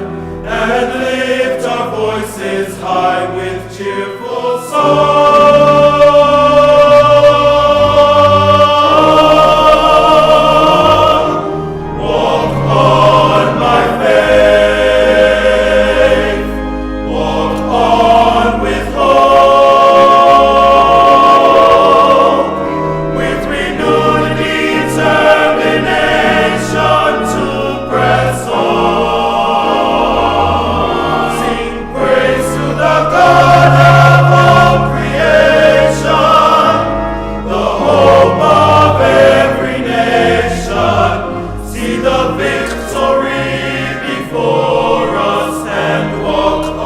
and lift our voices high with cheerful song. Walk on by faith, walk on with hope, with renewed determination to press on. Sing praise to the God of all creation, the hope of every nation. See the victory before us and walk on.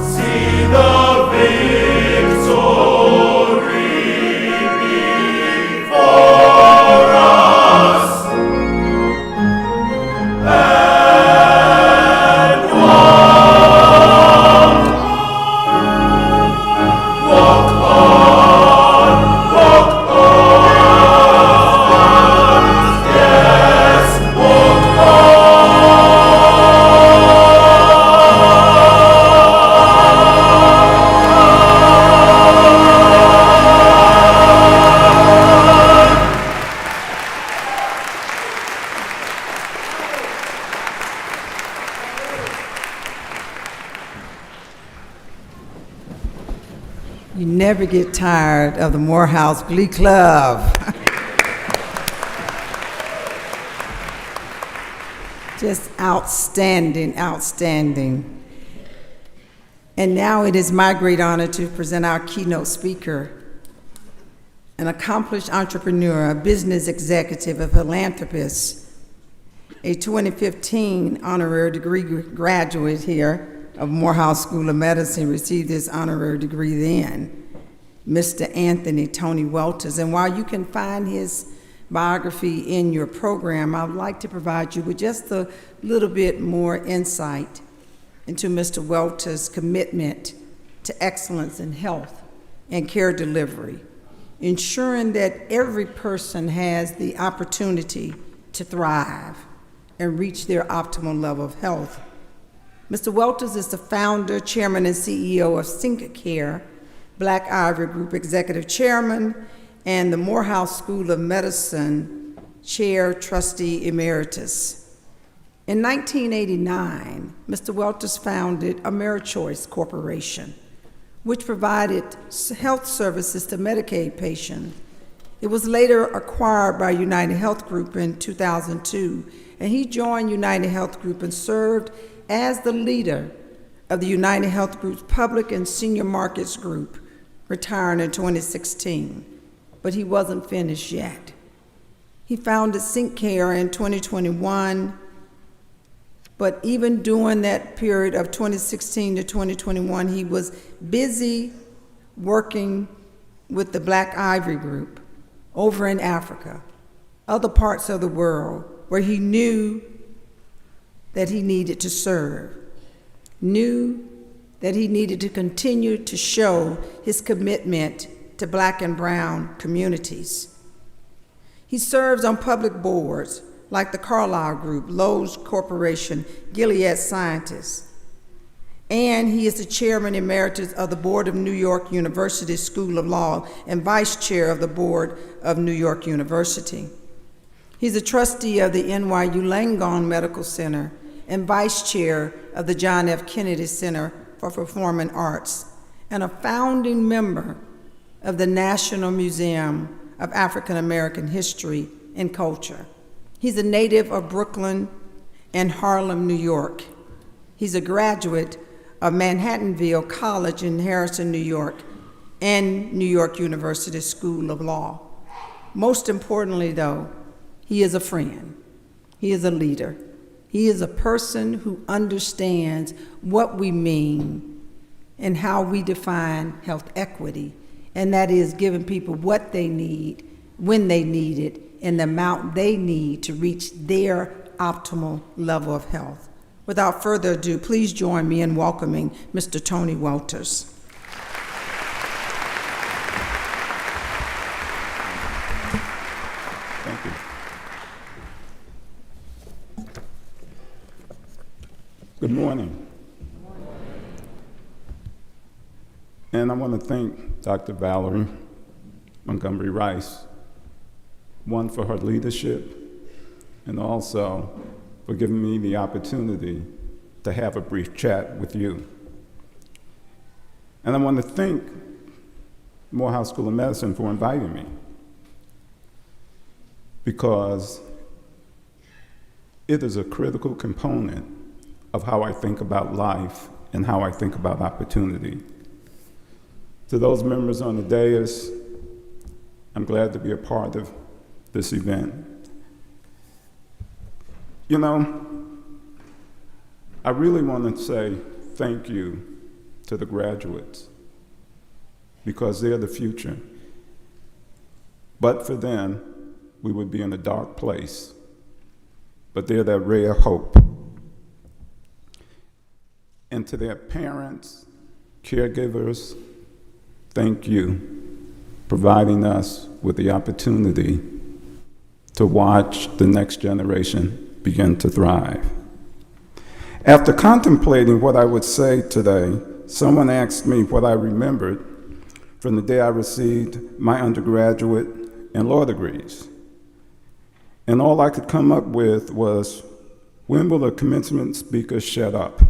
See the victory before us and walk on, walk on, yes, walk on. You never get tired of the Morehouse Glee Club. Just outstanding, outstanding. And now it is my great honor to present our keynote speaker, an accomplished entrepreneur, a business executive, a philanthropist, a 2015 honorary degree graduate here of Morehouse School of Medicine, received his honorary degree then, Mr. Anthony Tony Welters. And while you can find his biography in your program, I would like to provide you with just a little bit more insight into Mr. Welters' commitment to excellence in health and care delivery, ensuring that every person has the opportunity to thrive and reach their optimal level of health. Mr. Welters is the founder, chairman, and CEO of Sync Care, Black Ivory Group executive chairman, and the Morehouse School of Medicine chair trustee emeritus. In 1989, Mr. Welters founded AmeriChoice Corporation, which provided health services to Medicaid patients. It was later acquired by United Health Group in 2002, and he joined United Health Group and served as the leader of the United Health Group's Public and Senior Markets Group, retiring in 2016. but he wasn't finished yet. He founded Sync Care in 2021, but even during that period of 2016 to 2021, he was busy working with the Black Ivory Group over in Africa, other parts of the world where he knew that he needed to serve, knew that he needed to continue to show his commitment to Black and brown communities. He serves on public boards like the Carlyle Group, Lowe's Corporation, Gilead Sciences, and he is the chairman emeritus of the Board of New York University School of Law and vice chair of the Board of New York University. He's a trustee of the NYU Langone Medical Center and vice chair of the John F. Kennedy Center for Performing Arts, and a founding member of the National Museum of African American History and Culture. He's a native of Brooklyn and Harlem, New York. He's a graduate of Manhattanville College in Harrison, New York, and New York University School of Law. Most importantly, though, he is a friend. He is a leader. He is a person who understands what we mean and how we define health equity, and that is giving people what they need, when they need it, and the amount they need to reach their optimal level of health. Without further ado, please join me in welcoming Mr. Tony Walters. Thank you. Good morning. And I want to thank Dr. Valerie Montgomery Rice, one, for her leadership, and also for giving me the opportunity to have a brief chat with you. And I want to thank Morehouse School of Medicine for inviting me, because it is a critical component of how I think about life and how I think about opportunity. To those members on the dais, I'm glad to be a part of this event. You know, I really want to say thank you to the graduates, because they're the future. But for them, we would be in a dark place. But they're that ray of hope. And to their parents, caregivers, thank you, providing us with the opportunity to watch the next generation begin to thrive. After contemplating what I would say today, someone asked me what I remembered from the day I received my undergraduate and law degrees. And all I could come up with was, when will the commencement speaker shut up?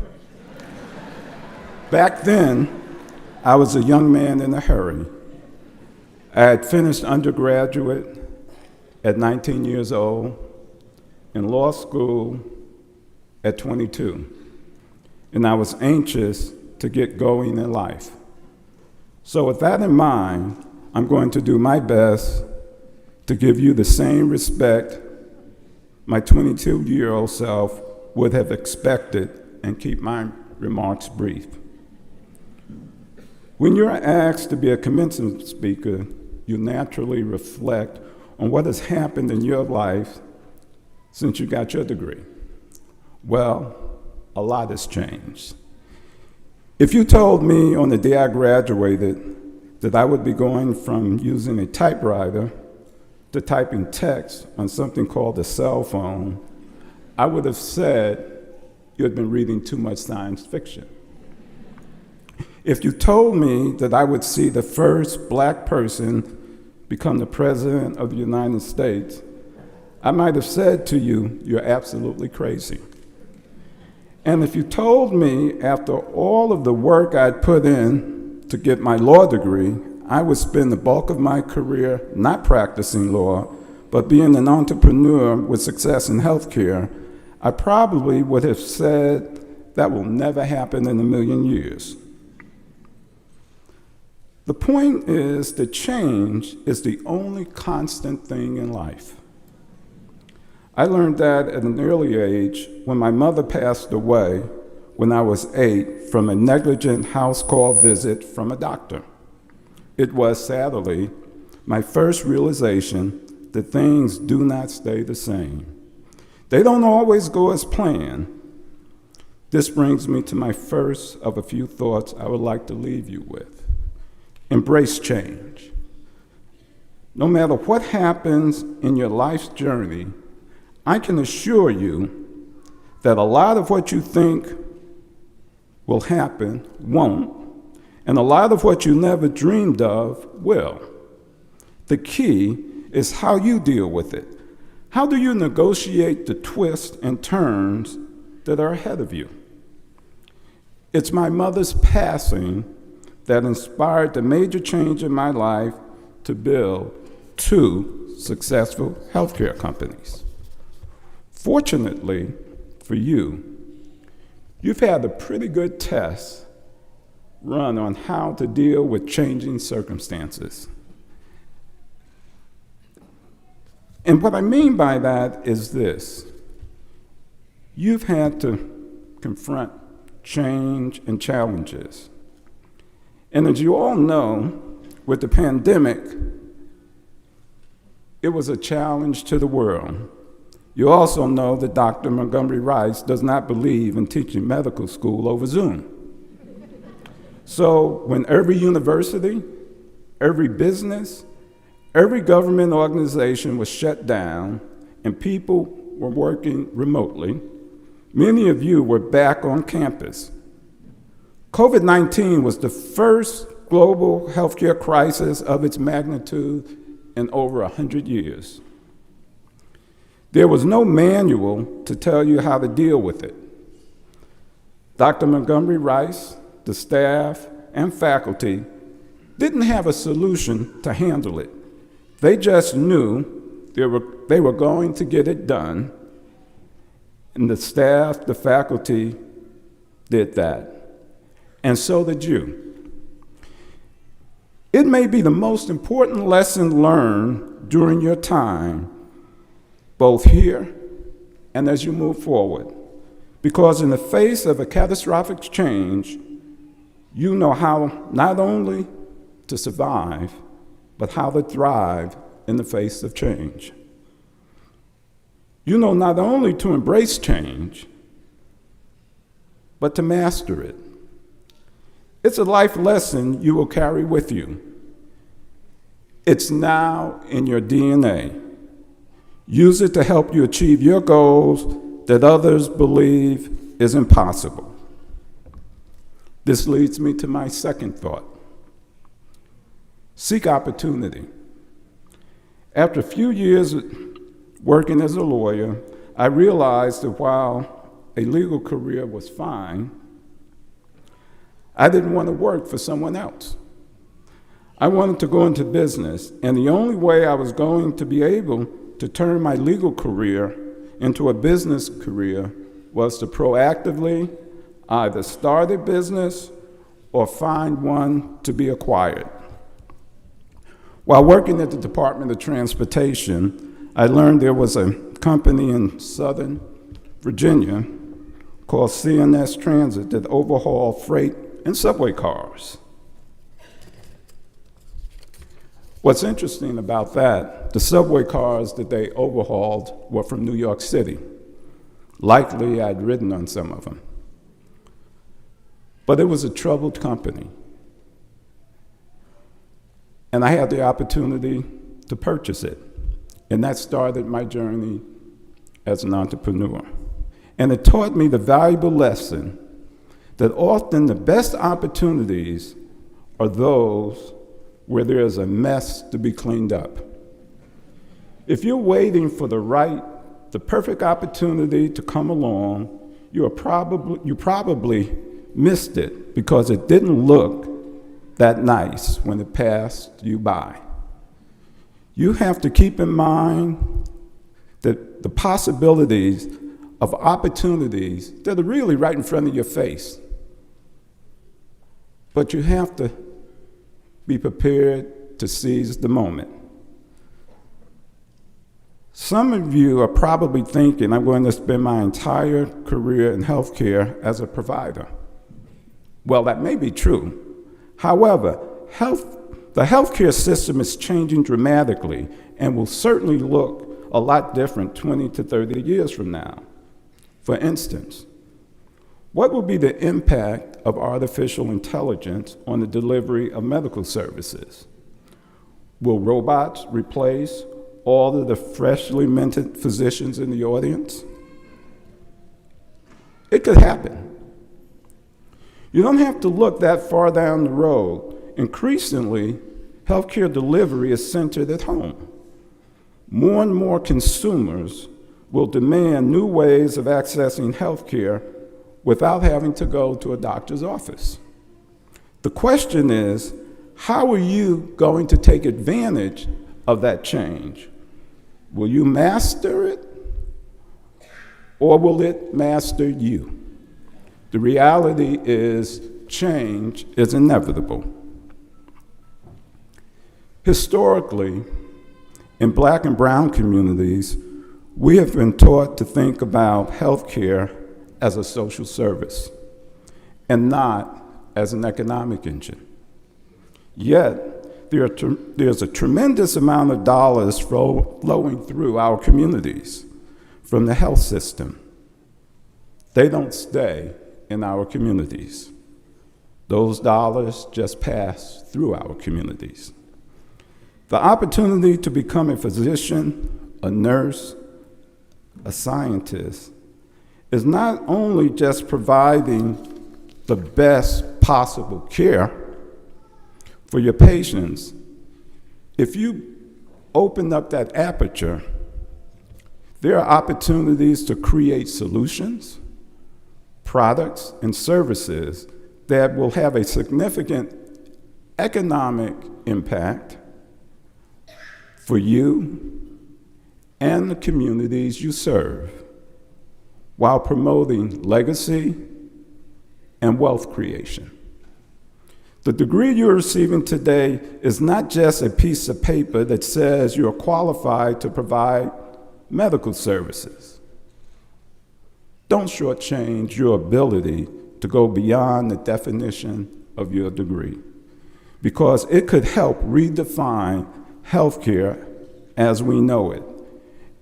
Back then, I was a young man in a hurry. I had finished undergraduate at 19 years old, and law school at 22. And I was anxious to get going in life. So with that in mind, I'm going to do my best to give you the same respect my 22-year-old self would have expected and keep my remarks brief. When you're asked to be a commencement speaker, you naturally reflect on what has happened in your life since you got your degree. Well, a lot has changed. If you told me on the day I graduated that I would be going from using a typewriter to typing text on something called a cell phone, I would have said you had been reading too much science fiction. If you told me that I would see the first Black person become the President of the United States, I might have said to you, you're absolutely crazy. And if you told me after all of the work I'd put in to get my law degree, I would spend the bulk of my career not practicing law, but being an entrepreneur with success in healthcare, I probably would have said that will never happen in a million years. The point is that change is the only constant thing in life. I learned that at an early age when my mother passed away when I was 8 from a negligent house call visit from a doctor. It was, sadly, my first realization that things do not stay the same. They don't always go as planned. This brings me to my first of a few thoughts I would like to leave you with. Embrace change. No matter what happens in your life's journey, I can assure you that a lot of what you think will happen won't, and a lot of what you never dreamed of will. The key is how you deal with it. How do you negotiate the twists and turns that are ahead of you? It's my mother's passing that inspired the major change in my life to build 2 successful healthcare companies. Fortunately for you, you've had a pretty good test run on how to deal with changing circumstances. And what I mean by that is this: you've had to confront change and challenges. And as you all know, with the pandemic, it was a challenge to the world. You also know that Dr. Montgomery Rice does not believe in teaching medical school over Zoom. So when every university, every business, every government organization was shut down and people were working remotely, many of you were back on campus. COVID-19 was the first global healthcare crisis of its magnitude in over 100 years. There was no manual to tell you how to deal with it. Dr. Montgomery Rice, the staff, and faculty didn't have a solution to handle it. They just knew they were going to get it done, and the staff, the faculty did that. And so did you. It may be the most important lesson learned during your time, both here and as you move forward, because in the face of a catastrophic change, you know how not only to survive, but how to thrive in the face of change. You know not only to embrace change, but to master it. It's a life lesson you will carry with you. It's now in your DNA. Use it to help you achieve your goals that others believe is impossible. This leads me to my second thought. Seek opportunity. After a few years working as a lawyer, I realized that while a legal career was fine, I didn't want to work for someone else. I wanted to go into business, and the only way I was going to be able to turn my legal career into a business career was to proactively either start a business or find one to be acquired. While working at the Department of Transportation, I learned there was a company in Southern Virginia called CNS Transit that overhauled freight and subway cars. What's interesting about that, the subway cars that they overhauled were from New York City. Likely I'd ridden on some of them. But it was a troubled company. And I had the opportunity to purchase it. And that started my journey as an entrepreneur. And it taught me the valuable lesson that often the best opportunities are those where there is a mess to be cleaned up. If you're waiting for the perfect opportunity to come along, you probably missed it because it didn't look that nice when it passed you by. You have to keep in mind that the possibilities of opportunities that are really right in front of your face. But you have to be prepared to seize the moment. Some of you are probably thinking, I'm going to spend my entire career in healthcare as a provider. Well, that may be true. However, the healthcare system is changing dramatically and will certainly look a lot different 20 to 30 years from now. For instance, what will be the impact of artificial intelligence on the delivery of medical services? Will robots replace all of the freshly minted physicians in the audience? It could happen. You don't have to look that far down the road. Increasingly, healthcare delivery is centered at home. More and more consumers will demand new ways of accessing healthcare without having to go to a doctor's office. The question is, how are you going to take advantage of that change? Will you master it, or will it master you? The reality is change is inevitable. Historically, in Black and brown communities, we have been taught to think about healthcare as a social service and not as an economic engine. Yet, there's a tremendous amount of dollars flowing through our communities from the health system. They don't stay in our communities. Those dollars just pass through our communities. The opportunity to become a physician, a nurse, a scientist is not only just providing the best possible care for your patients. If you open up that aperture, there are opportunities to create solutions, products, and services that will have a significant economic impact for you and the communities you serve, while promoting legacy and wealth creation. The degree you're receiving today is not just a piece of paper that says you're qualified to provide medical services. Don't shortchange your ability to go beyond the definition of your degree, because it could help redefine healthcare as we know it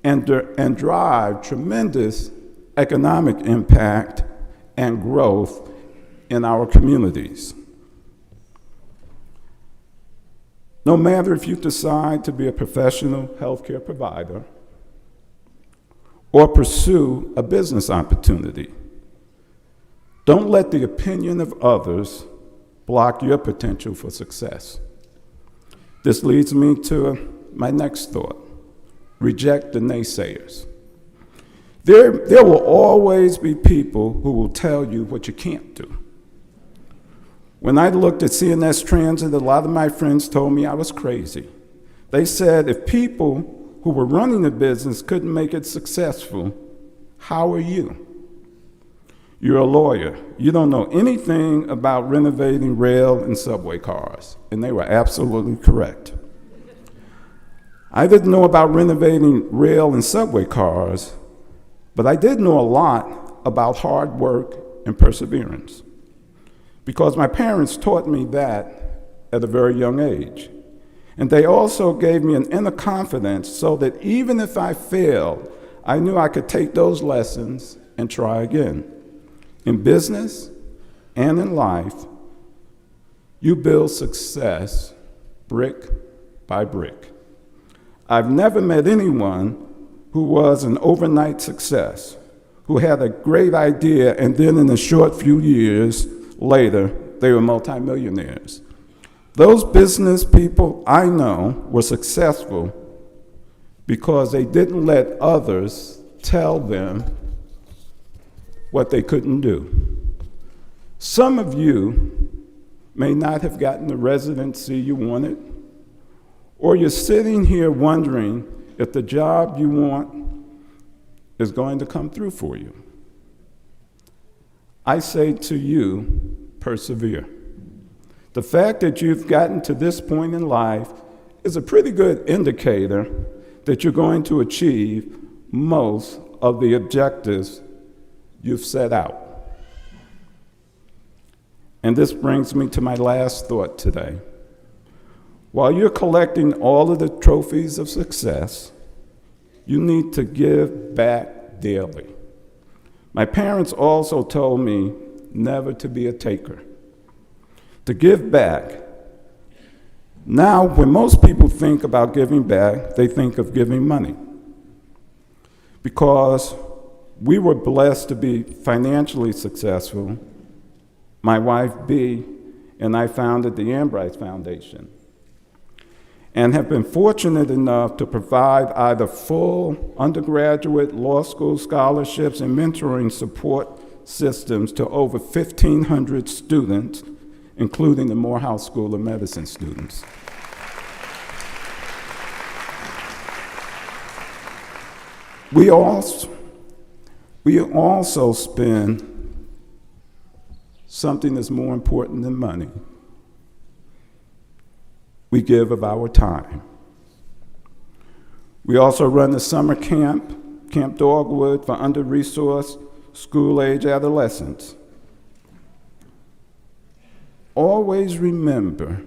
and drive tremendous economic impact and growth in our communities. No matter if you decide to be a professional healthcare provider or pursue a business opportunity, don't let the opinion of others block your potential for success. This leads me to my next thought. Reject the naysayers. There will always be people who will tell you what you can't do. When I looked at CNS Transit, a lot of my friends told me I was crazy. They said if people who were running the business couldn't make it successful, how are you? You're a lawyer. You don't know anything about renovating rail and subway cars. And they were absolutely correct. I didn't know about renovating rail and subway cars, but I did know a lot about hard work and perseverance, because my parents taught me that at a very young age. And they also gave me an inner confidence so that even if I failed, I knew I could take those lessons and try again. In business and in life, you build success brick by brick. I've never met anyone who was an overnight success, who had a great idea and then in a short few years later, they were multimillionaires. Those business people I know were successful because they didn't let others tell them what they couldn't do. Some of you may not have gotten the residency you wanted, or you're sitting here wondering if the job you want is going to come through for you. I say to you, persevere. The fact that you've gotten to this point in life is a pretty good indicator that you're going to achieve most of the objectives you've set out. And this brings me to my last thought today. While you're collecting all of the trophies of success, you need to give back daily. My parents also told me never to be a taker, to give back. Now, when most people think about giving back, they think of giving money. Because we were blessed to be financially successful, my wife, Bea, and I founded the Ambright Foundation and have been fortunate enough to provide either full undergraduate law school scholarships and mentoring support systems to over 1,500 students, including the Morehouse School of Medicine students. We also spend something that's more important than money. We give of our time. We also run the summer camp, Camp Dogwood, for under-resourced school-age adolescents. Always remember,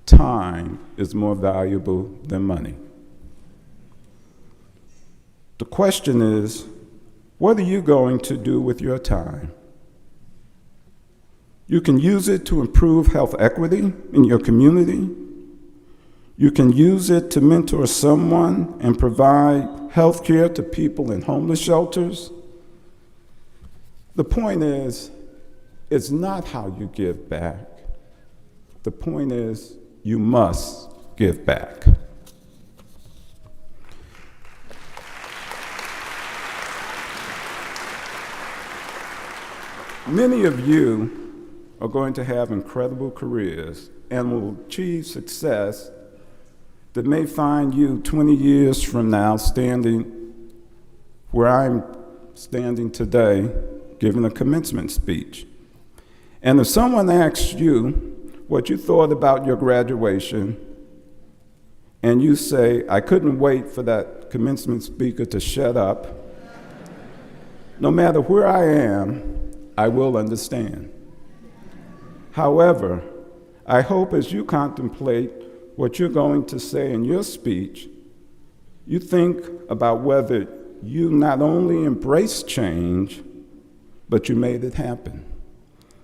time is more valuable than money. The question is, what are you going to do with your time? You can use it to improve health equity in your community. You can use it to mentor someone and provide health care to people in homeless shelters. The point is, it's not how you give back. The point is, you must give back. Many of you are going to have incredible careers and will achieve success that may find you 20 years from now standing where I'm standing today, giving a commencement speech. And if someone asks you what you thought about your graduation, and you say, I couldn't wait for that commencement speaker to shut up, no matter where I am, I will understand. However, I hope as you contemplate what you're going to say in your speech, you think about whether you not only embraced change, but you made it happen.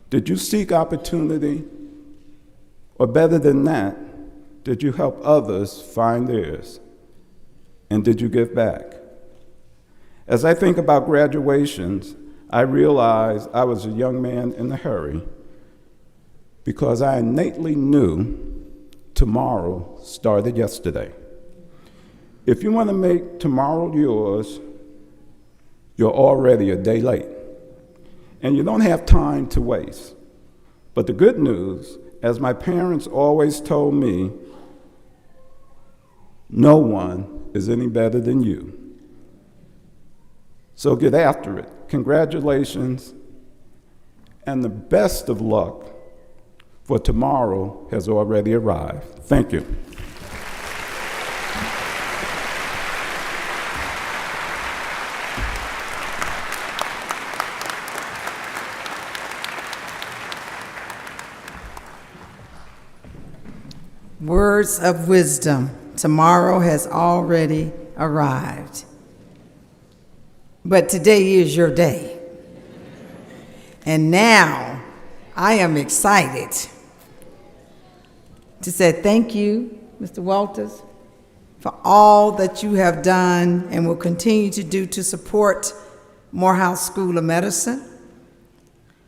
Did you seek opportunity? Or better than that, did you help others find theirs? And did you give back? As I think about graduations, I realize I was a young man in a hurry because I innately knew tomorrow started yesterday. If you want to make tomorrow yours, you're already a day late. And you don't have time to waste. But the good news, as my parents always told me, no one is any better than you. So get after it. Congratulations, and the best of luck, for tomorrow has already arrived. Thank you. Words of wisdom. Tomorrow has already arrived. But today is your day. And now I am excited to say thank you, Mr. Walters, for all that you have done and will continue to do to support Morehouse School of Medicine.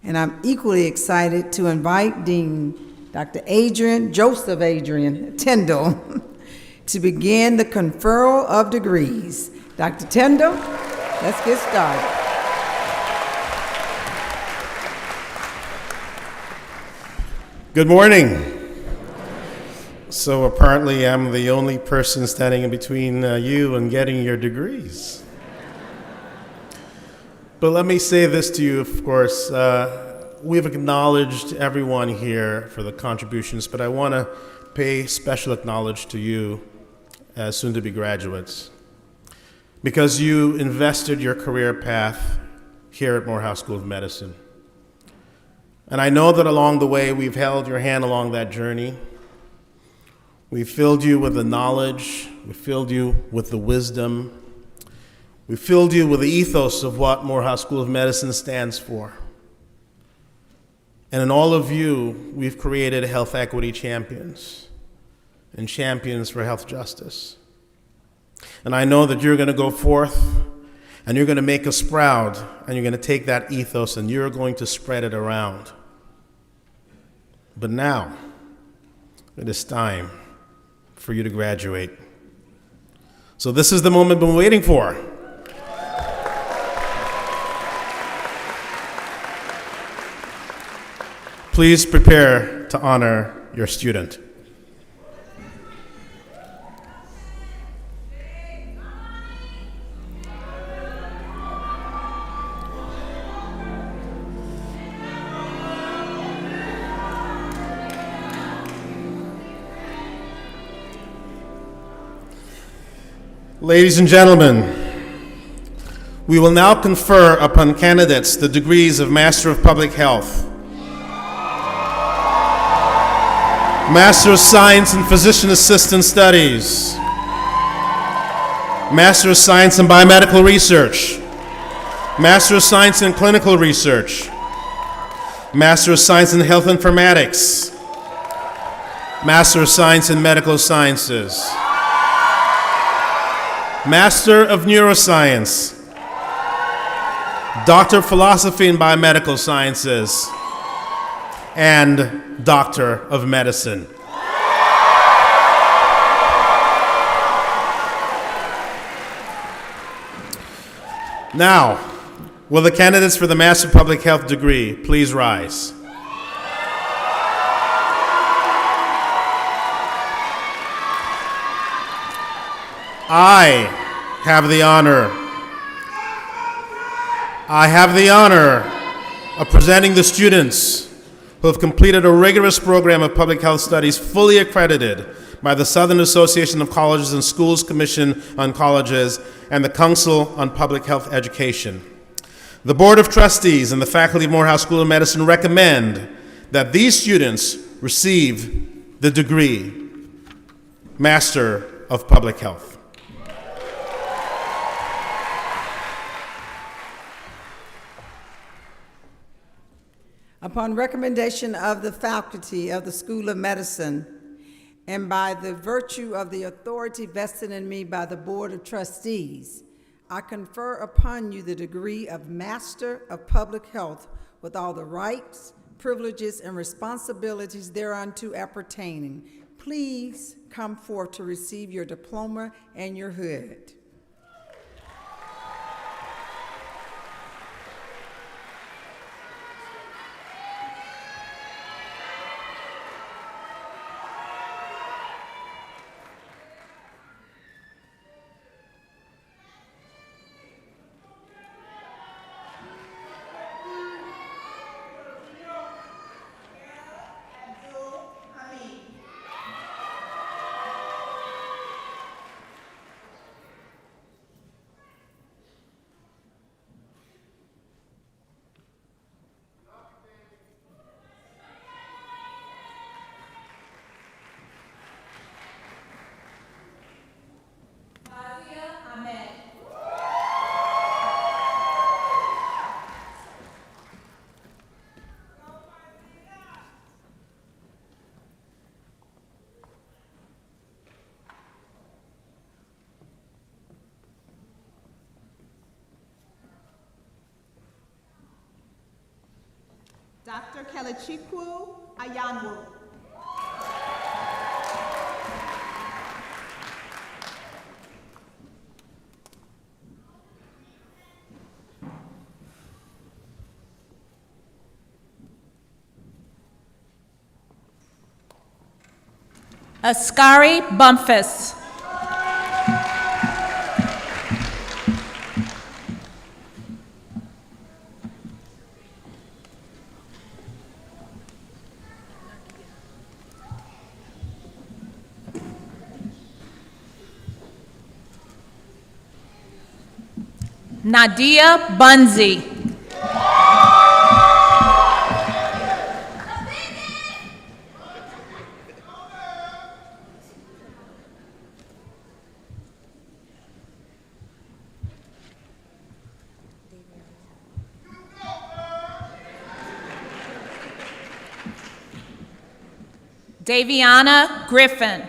And I'm equally excited to invite Dean Dr. Joseph Adrian Tyndall to begin the conferral of degrees. Dr. Tyndall, let's get started. Good morning. So apparently I'm the only person standing in between you and getting your degrees. But let me say this to you, of course. we've acknowledged everyone here for the contributions, but I want to pay special acknowledge to you as soon-to-be graduates, because you invested your career path here at Morehouse School of Medicine. And I know that along the way, we've held your hand along that journey. We filled you with the knowledge, we filled you with the wisdom, we filled you with the ethos of what Morehouse School of Medicine stands for. And in all of you, we've created health equity champions and champions for health justice. And I know that you're going to go forth and you're going to make us proud, and you're going to take that ethos and you're going to spread it around. But now, it is time for you to graduate. So this is the moment we've been waiting for. Please prepare to honor your student. Ladies and gentlemen, we will now confer upon candidates the degrees of Master of Public Health, Master of Science in Physician Assistant Studies, Master of Science in Biomedical Research, Master of Science in Clinical Research, Master of Science in Health Informatics, Master of Science in Medical Sciences, Master of Neuroscience, Doctor of Philosophy in Biomedical Sciences, and Doctor of Medicine. Now, will the candidates for the Master of Public Health degree please rise? I have the honor of presenting the students who have completed a rigorous program of public health studies fully accredited by the Southern Association of Colleges and Schools Commission on Colleges and the Council on Public Health Education. The Board of Trustees and the faculty of Morehouse School of Medicine recommend that these students receive the degree Master of Public Health. Upon recommendation of the faculty of the School of Medicine, and by the virtue of the authority vested in me by the Board of Trustees, I confer upon you the degree of Master of Public Health with all the rights, privileges, and responsibilities thereunto appertaining. Please come forth to receive your diploma and your hood. Dr. Kelechukwu Ayanwu. Askari Bumpus. Nadia Bunzi. Daviana Griffin.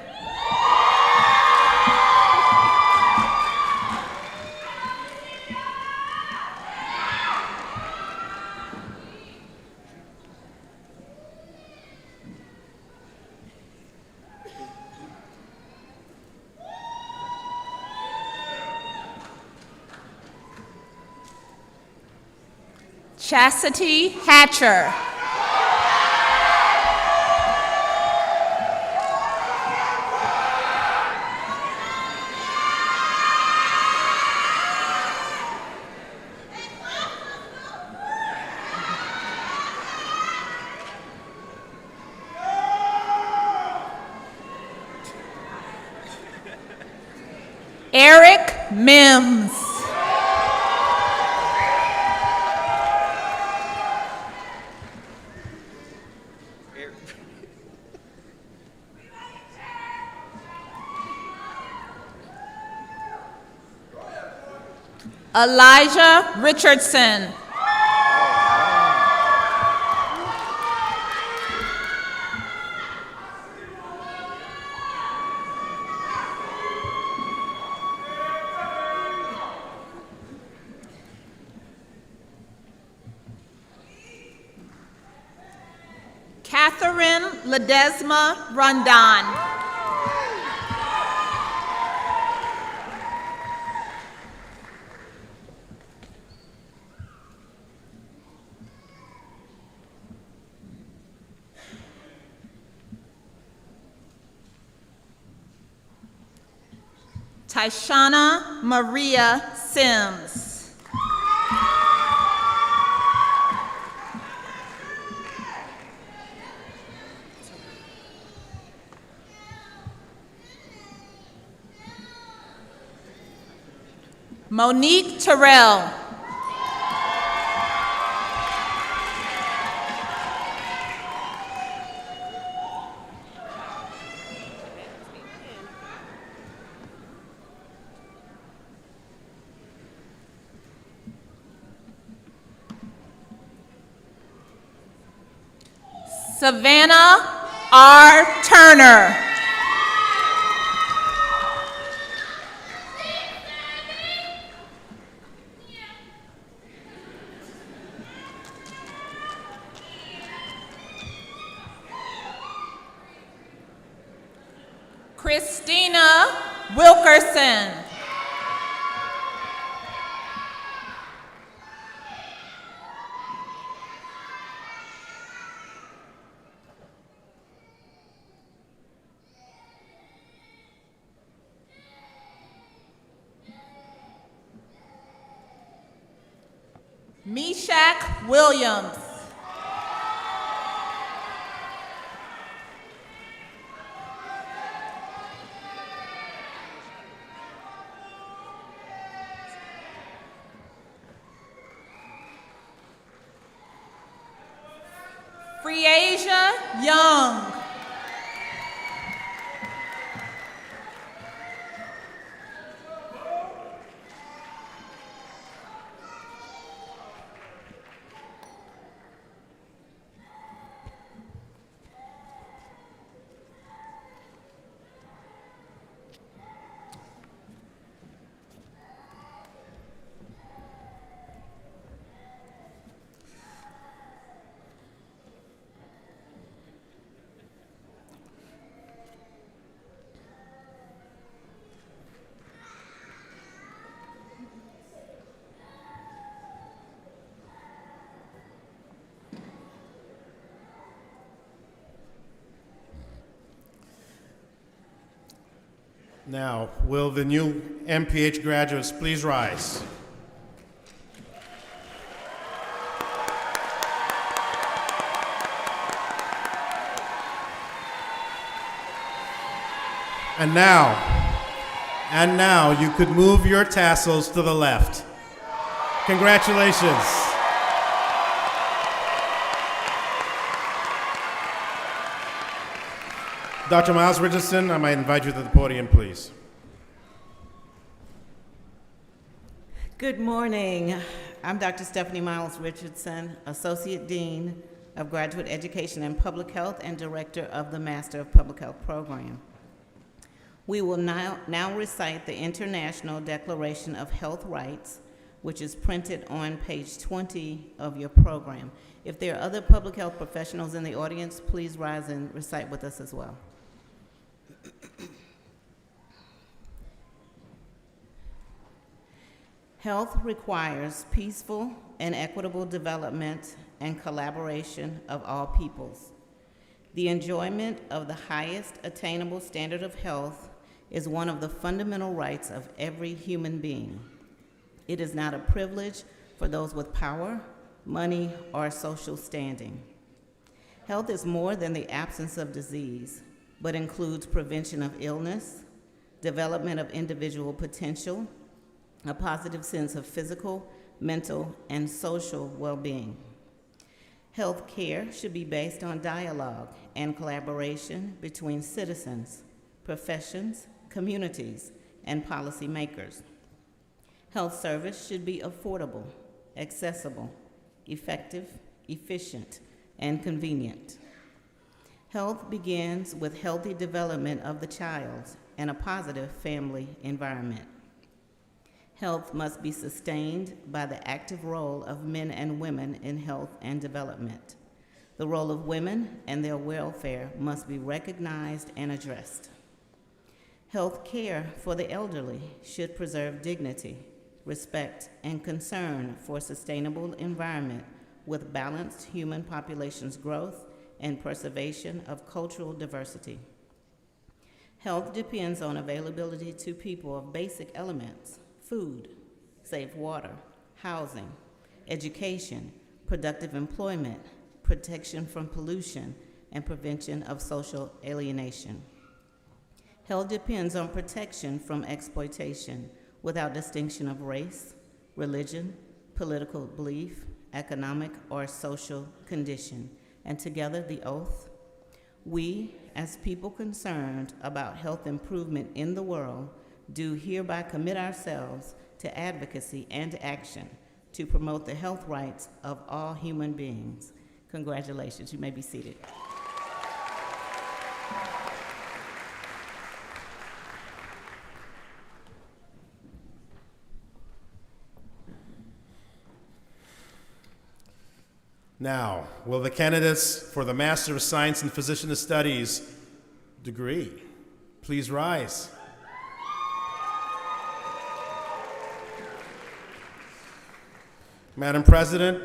Chastity Hatcher. Eric Mims. Elijah Richardson. Catherine Ledesma Rondon. Tyshana Maria Sims. Monique Terrell. Savannah R. Turner. Christina Wilkerson. Meshach Williams. Freasia Young. Now, will the new MPH graduates please rise? And now, you could move your tassels to the left. Congratulations. Dr. Miles Richardson, I might invite you to the podium, please. Good morning. I'm Dr. Stephanie Miles Richardson, Associate Dean of Graduate Education and Public Health and Director of the Master of Public Health Program. We will now recite the International Declaration of Health Rights, which is printed on page 20 of your program. If there are other public health professionals in the audience, please rise and recite with us as well. Health requires peaceful and equitable development and collaboration of all peoples. The enjoyment of the highest attainable standard of health is one of the fundamental rights of every human being. It is not a privilege for those with power, money, or social standing. Health is more than the absence of disease, but includes prevention of illness, development of individual potential, a positive sense of physical, mental, and social well-being. Health care should be based on dialogue and collaboration between citizens, professions, communities, and policymakers. Health service should be affordable, accessible, effective, efficient, and convenient. Health begins with healthy development of the child and a positive family environment. Health must be sustained by the active role of men and women in health and development. The role of women and their welfare must be recognized and addressed. Health care for the elderly should preserve dignity, respect, and concern for a sustainable environment with balanced human population's growth and preservation of cultural diversity. Health depends on availability to people of basic elements: food, safe water, housing, education, productive employment, protection from pollution, and prevention of social alienation. Health depends on protection from exploitation without distinction of race, religion, political belief, economic or social condition, and together the oath: we, as people concerned about health improvement in the world, do hereby commit ourselves to advocacy and action to promote the health rights of all human beings. Congratulations. You may be seated. Now, will the candidates for the Master of Science in Physician Studies degree please rise? Madam President,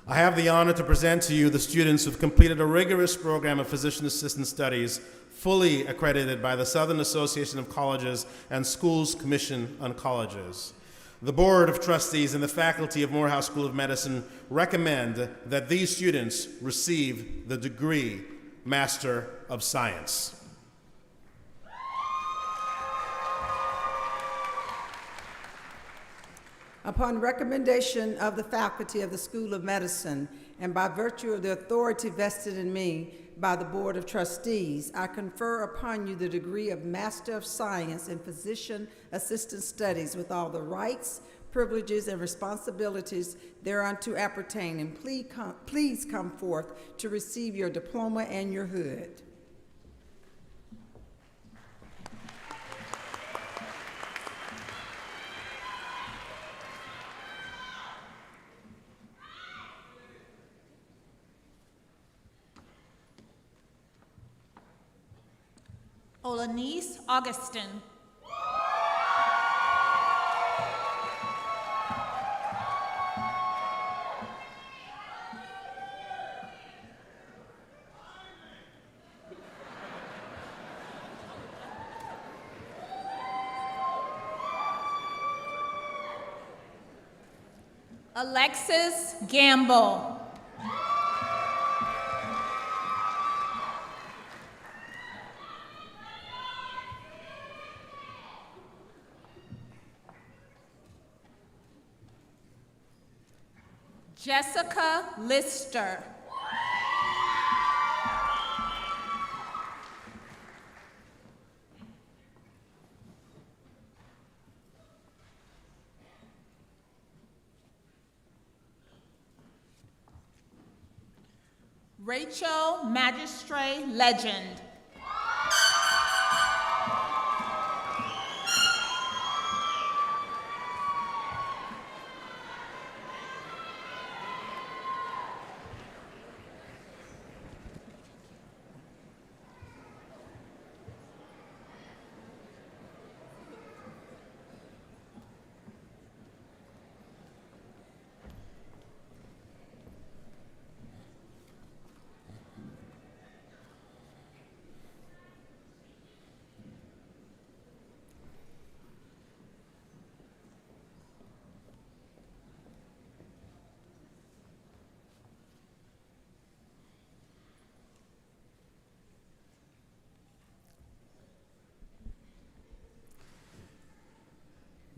I have the honor to present to you the students who've completed a rigorous program of Physician Assistant Studies, fully accredited by the Southern Association of Colleges and Schools Commission on Colleges. The Board of Trustees and the faculty of Morehouse School of Medicine recommend that these students receive the degree Master of Science. Upon recommendation of the faculty of the School of Medicine and by virtue of the authority vested in me by the Board of Trustees, I confer upon you the degree of Master of Science in Physician Assistant Studies with all the rights, privileges, and responsibilities thereunto appertaining. Please come forth to receive your diploma and your hood. Olanice Augustin. Alexis Gamble. Jessica Lister. Rachel Magistre Legend.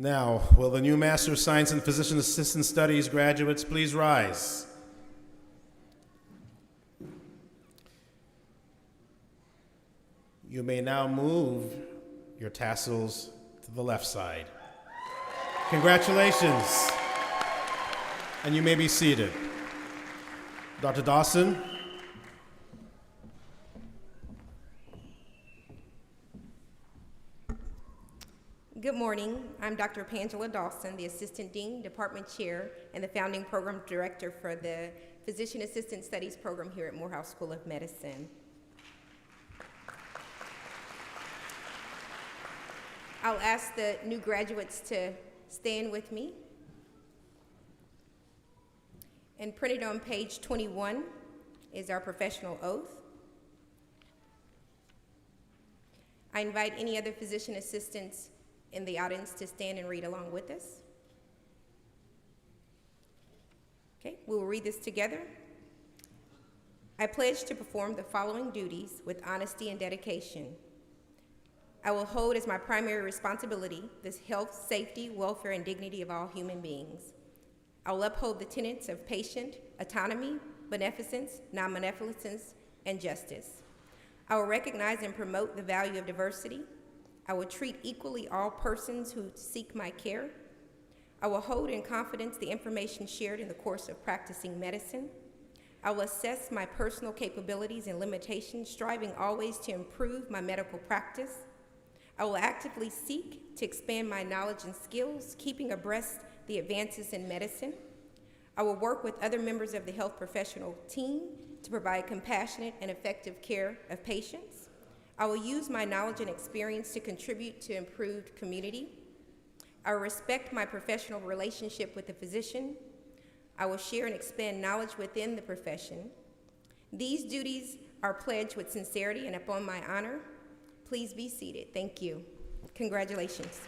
Now, will the new Master of Science in Physician Assistant Studies graduates please rise? You may now move your tassels to the left side. Congratulations. And you may be seated. Dr. Dawson. Good morning. I'm Dr. Pangela Dawson, the Assistant Dean, Department Chair, and the Founding Program Director for the Physician Assistant Studies program here at Morehouse School of Medicine. I'll ask the new graduates to stand with me. And printed on page 21 is our professional oath. I invite any other physician assistants in the audience to stand and read along with us. Okay, we will read this together. I pledge to perform the following duties with honesty and dedication. I will hold as my primary responsibility the health, safety, welfare, and dignity of all human beings. I will uphold the tenets of patient autonomy, beneficence, non-maleficence, and justice. I will recognize and promote the value of diversity. I will treat equally all persons who seek my care. I will hold in confidence the information shared in the course of practicing medicine. I will assess my personal capabilities and limitations, striving always to improve my medical practice. I will actively seek to expand my knowledge and skills, keeping abreast the advances in medicine. I will work with other members of the health professional team to provide compassionate and effective care of patients. I will use my knowledge and experience to contribute to improved community. I will respect my professional relationship with the physician. I will share and expand knowledge within the profession. These duties are pledged with sincerity and upon my honor. Please be seated. Thank you. Congratulations.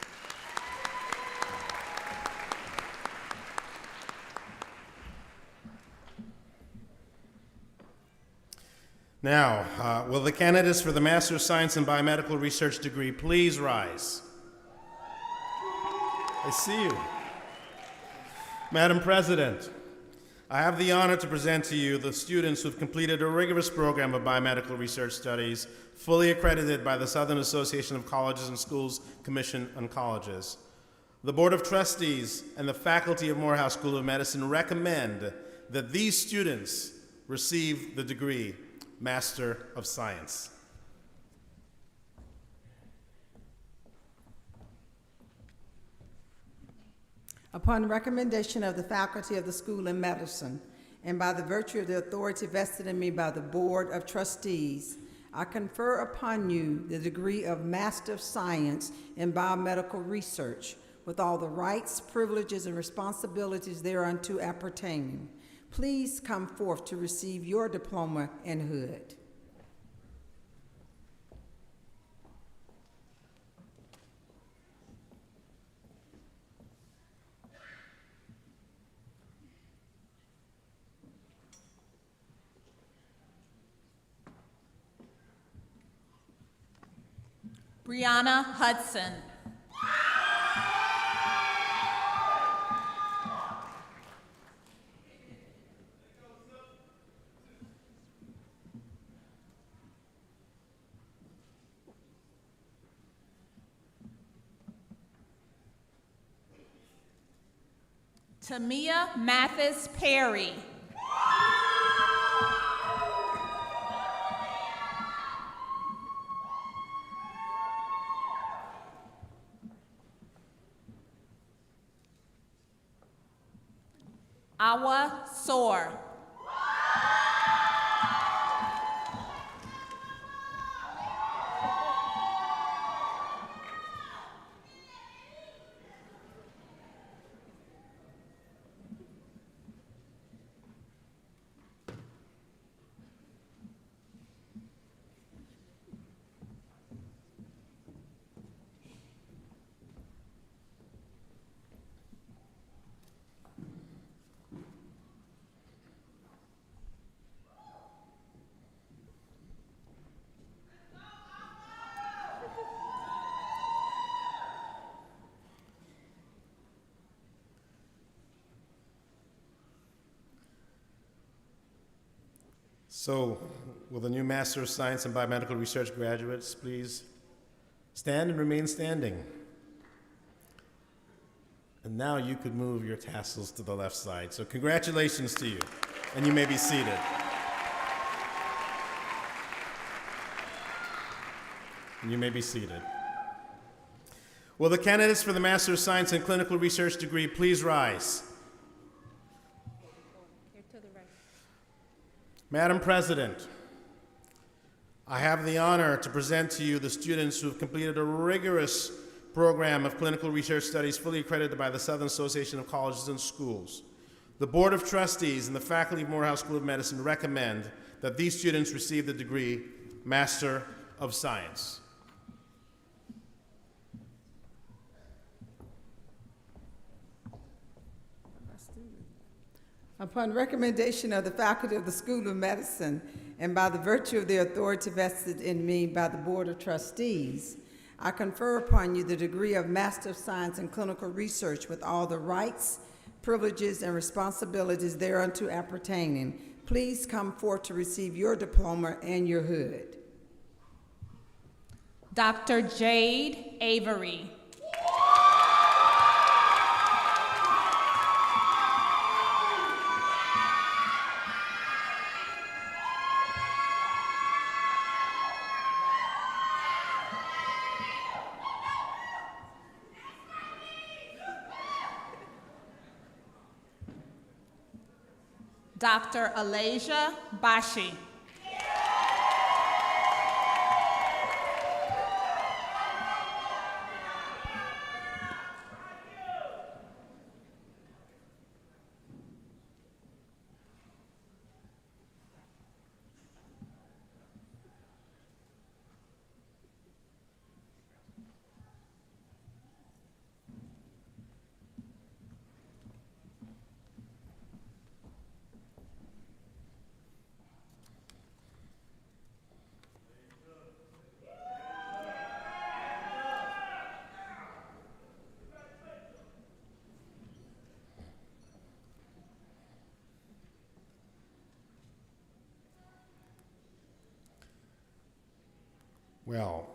Now, will the candidates for the Master of Science in Biomedical Research degree please rise? I see you. Madam President, I have the honor to present to you the students who have completed a rigorous program of biomedical research studies, fully accredited by the Southern Association of Colleges and Schools Commission on Colleges. The Board of Trustees and the faculty of Morehouse School of Medicine recommend that these students receive the degree Master of Science. Upon recommendation of the faculty of the School of Medicine, and by the virtue of the authority vested in me by the Board of Trustees, I confer upon you the degree of Master of Science in Biomedical Research, with all the rights, privileges, and responsibilities thereunto appertaining. Please come forth to receive your diploma and hood. Brianna Hudson. Tamia Mathis Perry. Awa Soar. So, will the new Master of Science in Biomedical Research graduates please stand and remain standing? And now you could move your tassels to the left side. So congratulations to you, and you may be seated. You may be seated. Will the candidates for the Master of Science in Clinical Research degree please rise? Madam President, I have the honor to present to you the students who have completed a rigorous program of clinical research studies fully accredited by the Southern Association of Colleges and Schools. The Board of Trustees and the faculty of Morehouse School of Medicine recommend that these students receive the degree Master of Science. Upon recommendation of the faculty of the School of Medicine and by the virtue of the authority vested in me by the Board of Trustees, I confer upon you the degree of Master of Science in Clinical Research with all the rights, privileges, and responsibilities thereunto appertaining. Please come forth to receive your diploma and your hood. Dr. Jade Avery. Dr. Alasia Bashi. Well,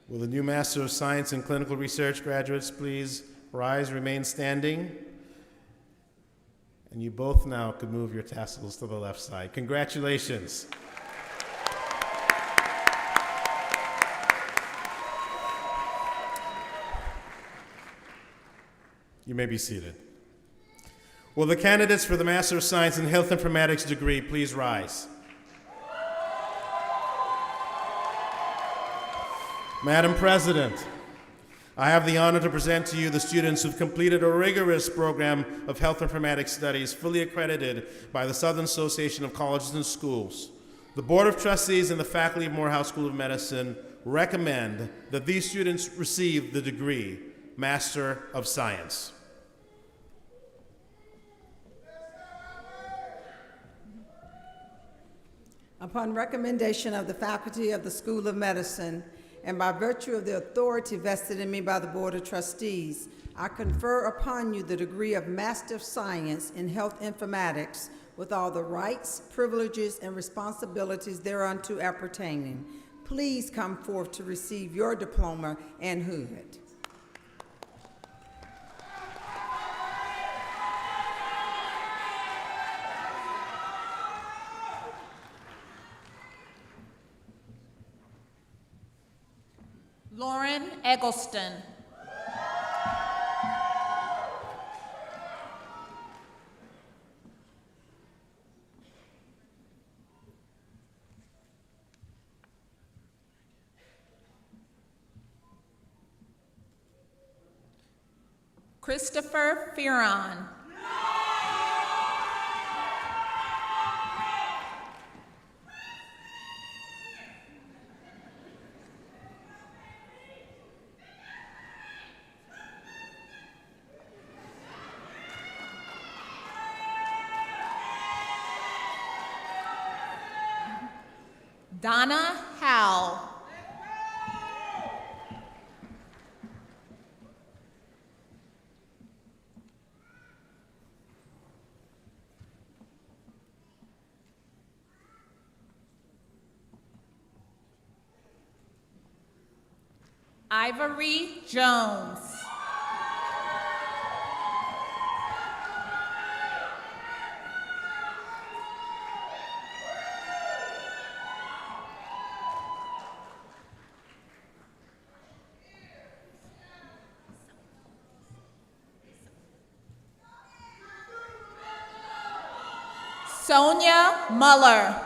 will the new Master of Science in Clinical Research graduates please rise, remain standing? And you both now could move your tassels to the left side. Congratulations. You may be seated. Will the candidates for the Master of Science in Health Informatics degree please rise? Madam President, I have the honor to present to you the students who've completed a rigorous program of health informatics studies fully accredited by the Southern Association of Colleges and Schools. The Board of Trustees and the faculty of Morehouse School of Medicine recommend that these students receive the degree Master of Science. Upon recommendation of the faculty of the School of Medicine and by virtue of the authority vested in me by the Board of Trustees, I confer upon you the degree of Master of Science in Health Informatics with all the rights, privileges, and responsibilities thereunto appertaining. Please come forth to receive your diploma and hood. Eggleston. Christopher Fearon. Donna Howell. Ivory Jones. Sonia Muller.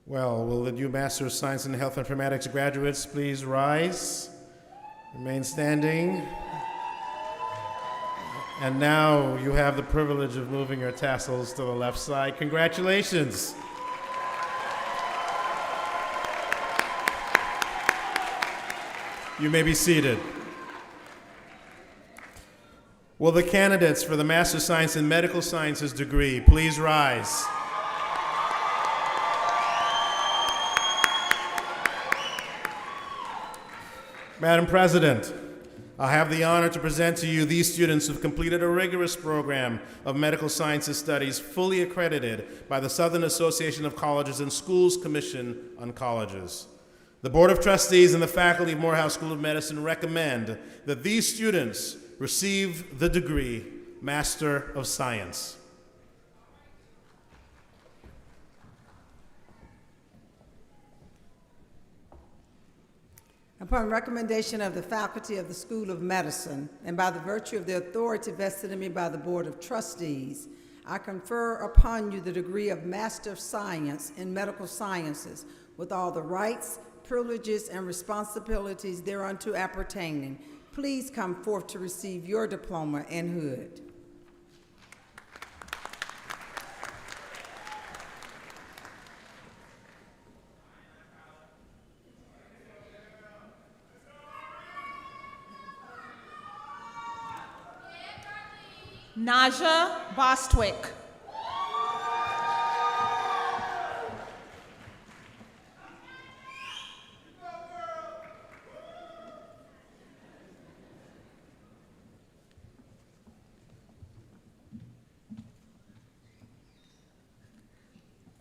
Well, will the new Master of Science in Health Informatics graduates please rise, remain standing. And now you have the privilege of moving your tassels to the left side. Congratulations. You may be seated. Will the candidates for the Master of Science in Medical Sciences degree please rise? Madam President, I have the honor to present to you these students who have completed a rigorous program of medical sciences studies fully accredited by the Southern Association of Colleges and Schools Commission on Colleges. The Board of Trustees and the faculty of Morehouse School of Medicine recommend that these students receive the degree Master of Science. Upon recommendation of the faculty of the School of Medicine, and by the virtue of the authority vested in me by the Board of Trustees, I confer upon you the degree of Master of Science in Medical Sciences, with all the rights, privileges, and responsibilities thereunto appertaining. Please come forth to receive your diploma and hood. Naja Bostwick.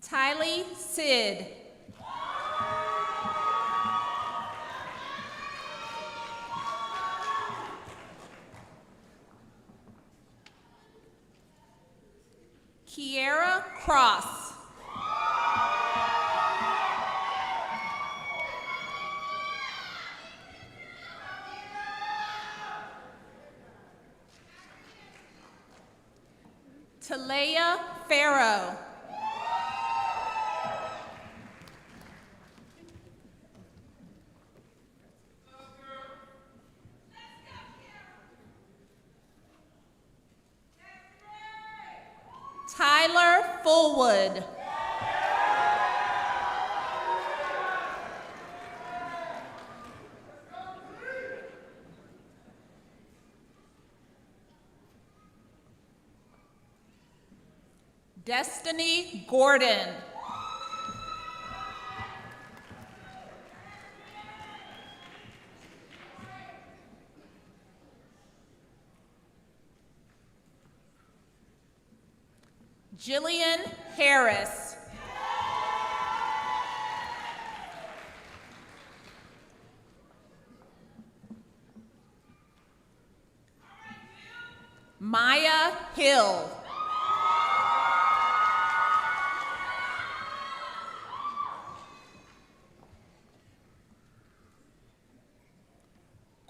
Tylee Sid. Kiera Cross. Talea Farrow. Tyler Fullwood. Destiny Gordon. Jillian Harris. Maya Hill.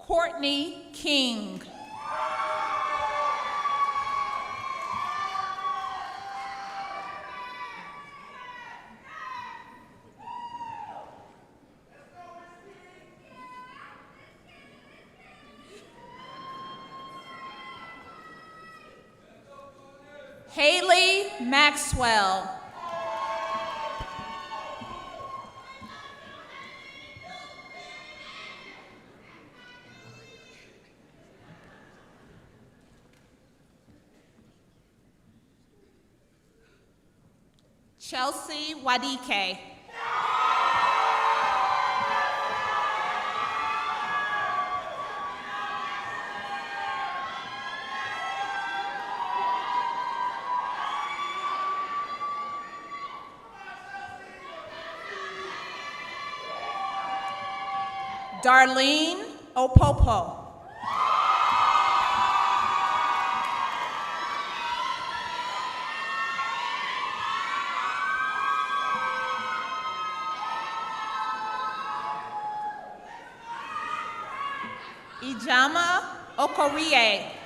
Courtney King. Haley Maxwell. Chelsea Wadike. Darlene Opopo. Ijama Okorie.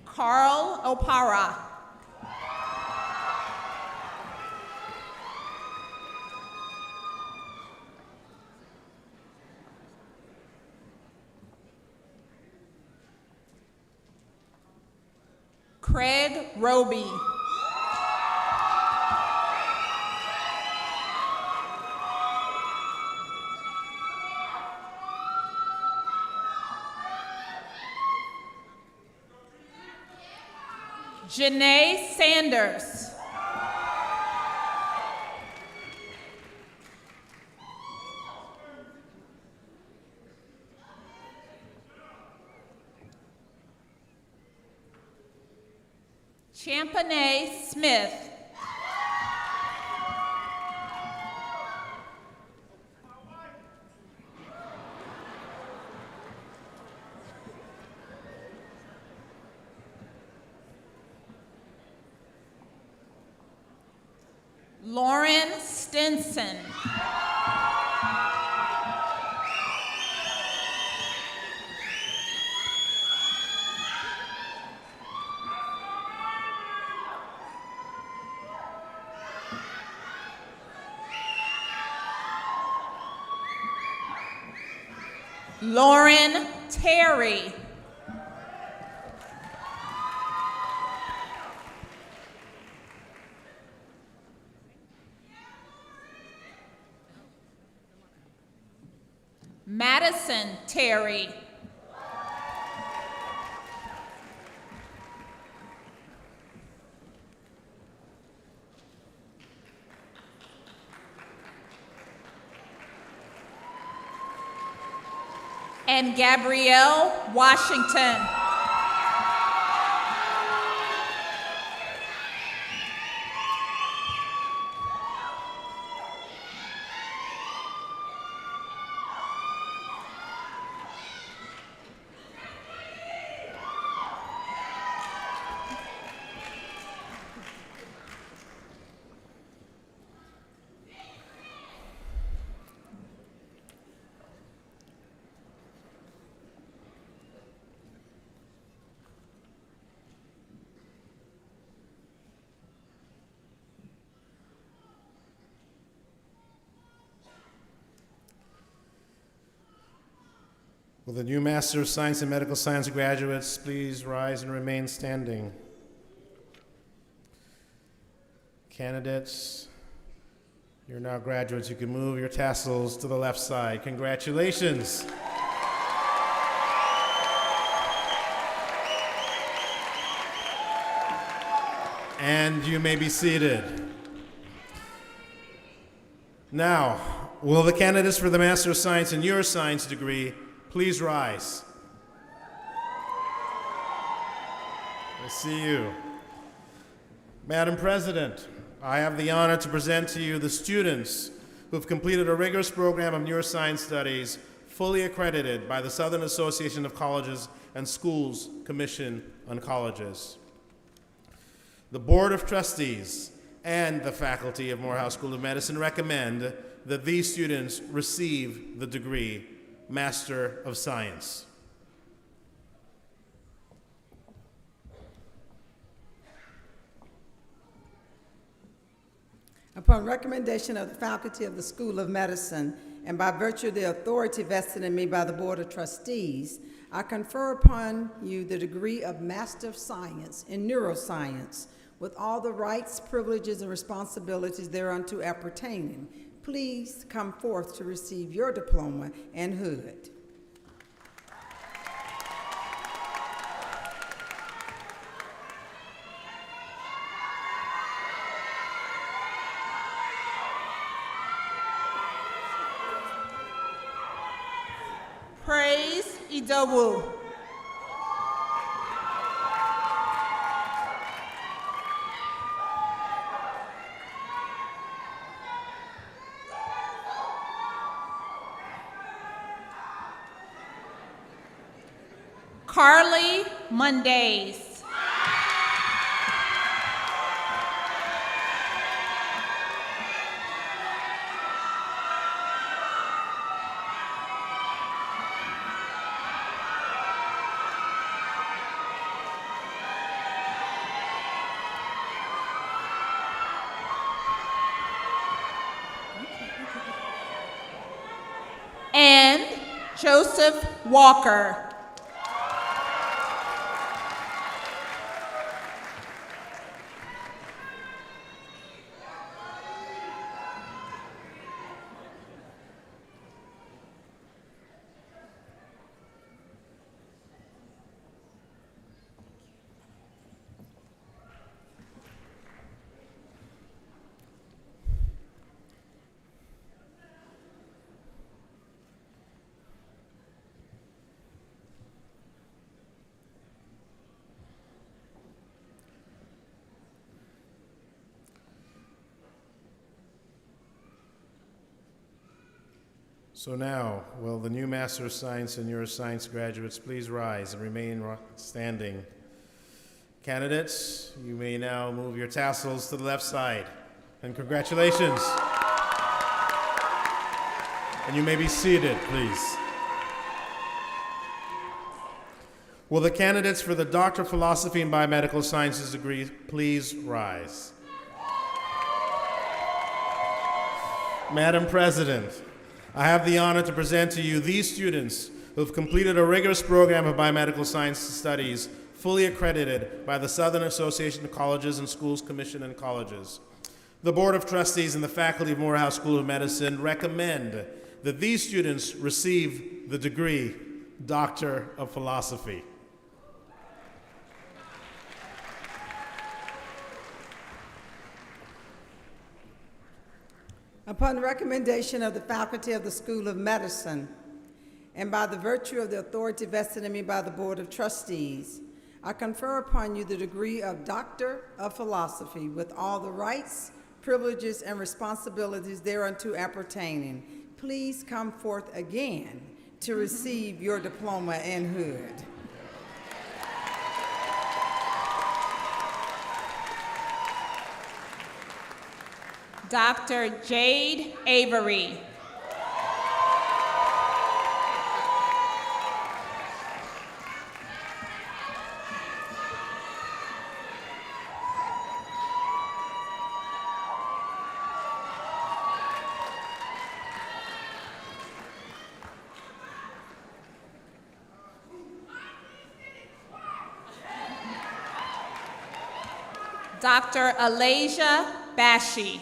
Carl Opara. Craig Roby. Janae Sanders. Champagne Smith. Lauren Stinson. Lauren Terry. Madison Terry. And Gabrielle Washington. Will the new Master of Science and Medical Science graduates please rise and remain standing? Candidates, You're now graduates. You can move your tassels to the left side. Congratulations. And you may be seated. Now, will the candidates for the Master of Science in Neuroscience degree please rise? I see you. Madam President, I have the honor to present to you the students who have completed a rigorous program of neuroscience studies fully accredited by the Southern Association of Colleges and Schools Commission on Colleges. The Board of Trustees and the faculty of Morehouse School of Medicine recommend that these students receive the degree Master of Science. Upon recommendation of the faculty of the School of Medicine, and by virtue of the authority vested in me by the Board of Trustees, I confer upon you the degree of Master of Science in Neuroscience, with all the rights, privileges, and responsibilities thereunto appertaining. Please come forth to receive your diploma and hood. Praise Idowu. Carly Mondays. And Joseph Walker. So now, will the new Master of Science and Neuroscience graduates please rise and remain standing? Candidates, you may now move your tassels to the left side. And congratulations. And you may be seated, please. Will the candidates for the Doctor of Philosophy and Biomedical Sciences degree please rise? Madam President, I have the honor to present to you these students who have completed a rigorous program of biomedical science studies fully accredited by the Southern Association of Colleges and Schools Commission on Colleges. The Board of Trustees and the faculty of Morehouse School of Medicine recommend that these students receive the degree Doctor of Philosophy. Upon recommendation of the faculty of the School of Medicine, and by the virtue of the authority vested in me by the Board of Trustees, I confer upon you the degree of Doctor of Philosophy with all the rights, privileges, and responsibilities thereunto appertaining. Please come forth again to receive your diploma and hood. Dr. Jade Avery. Dr. Alasia Bashi.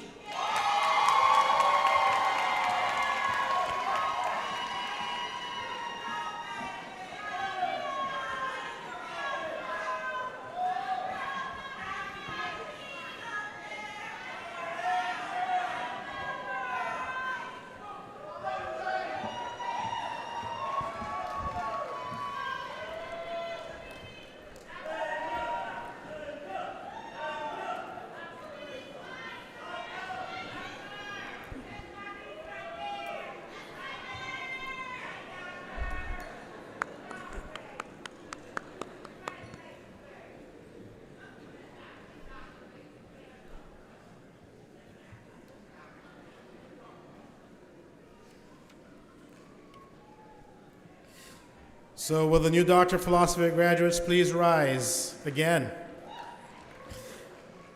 So will the new Doctor of Philosophy graduates please rise again?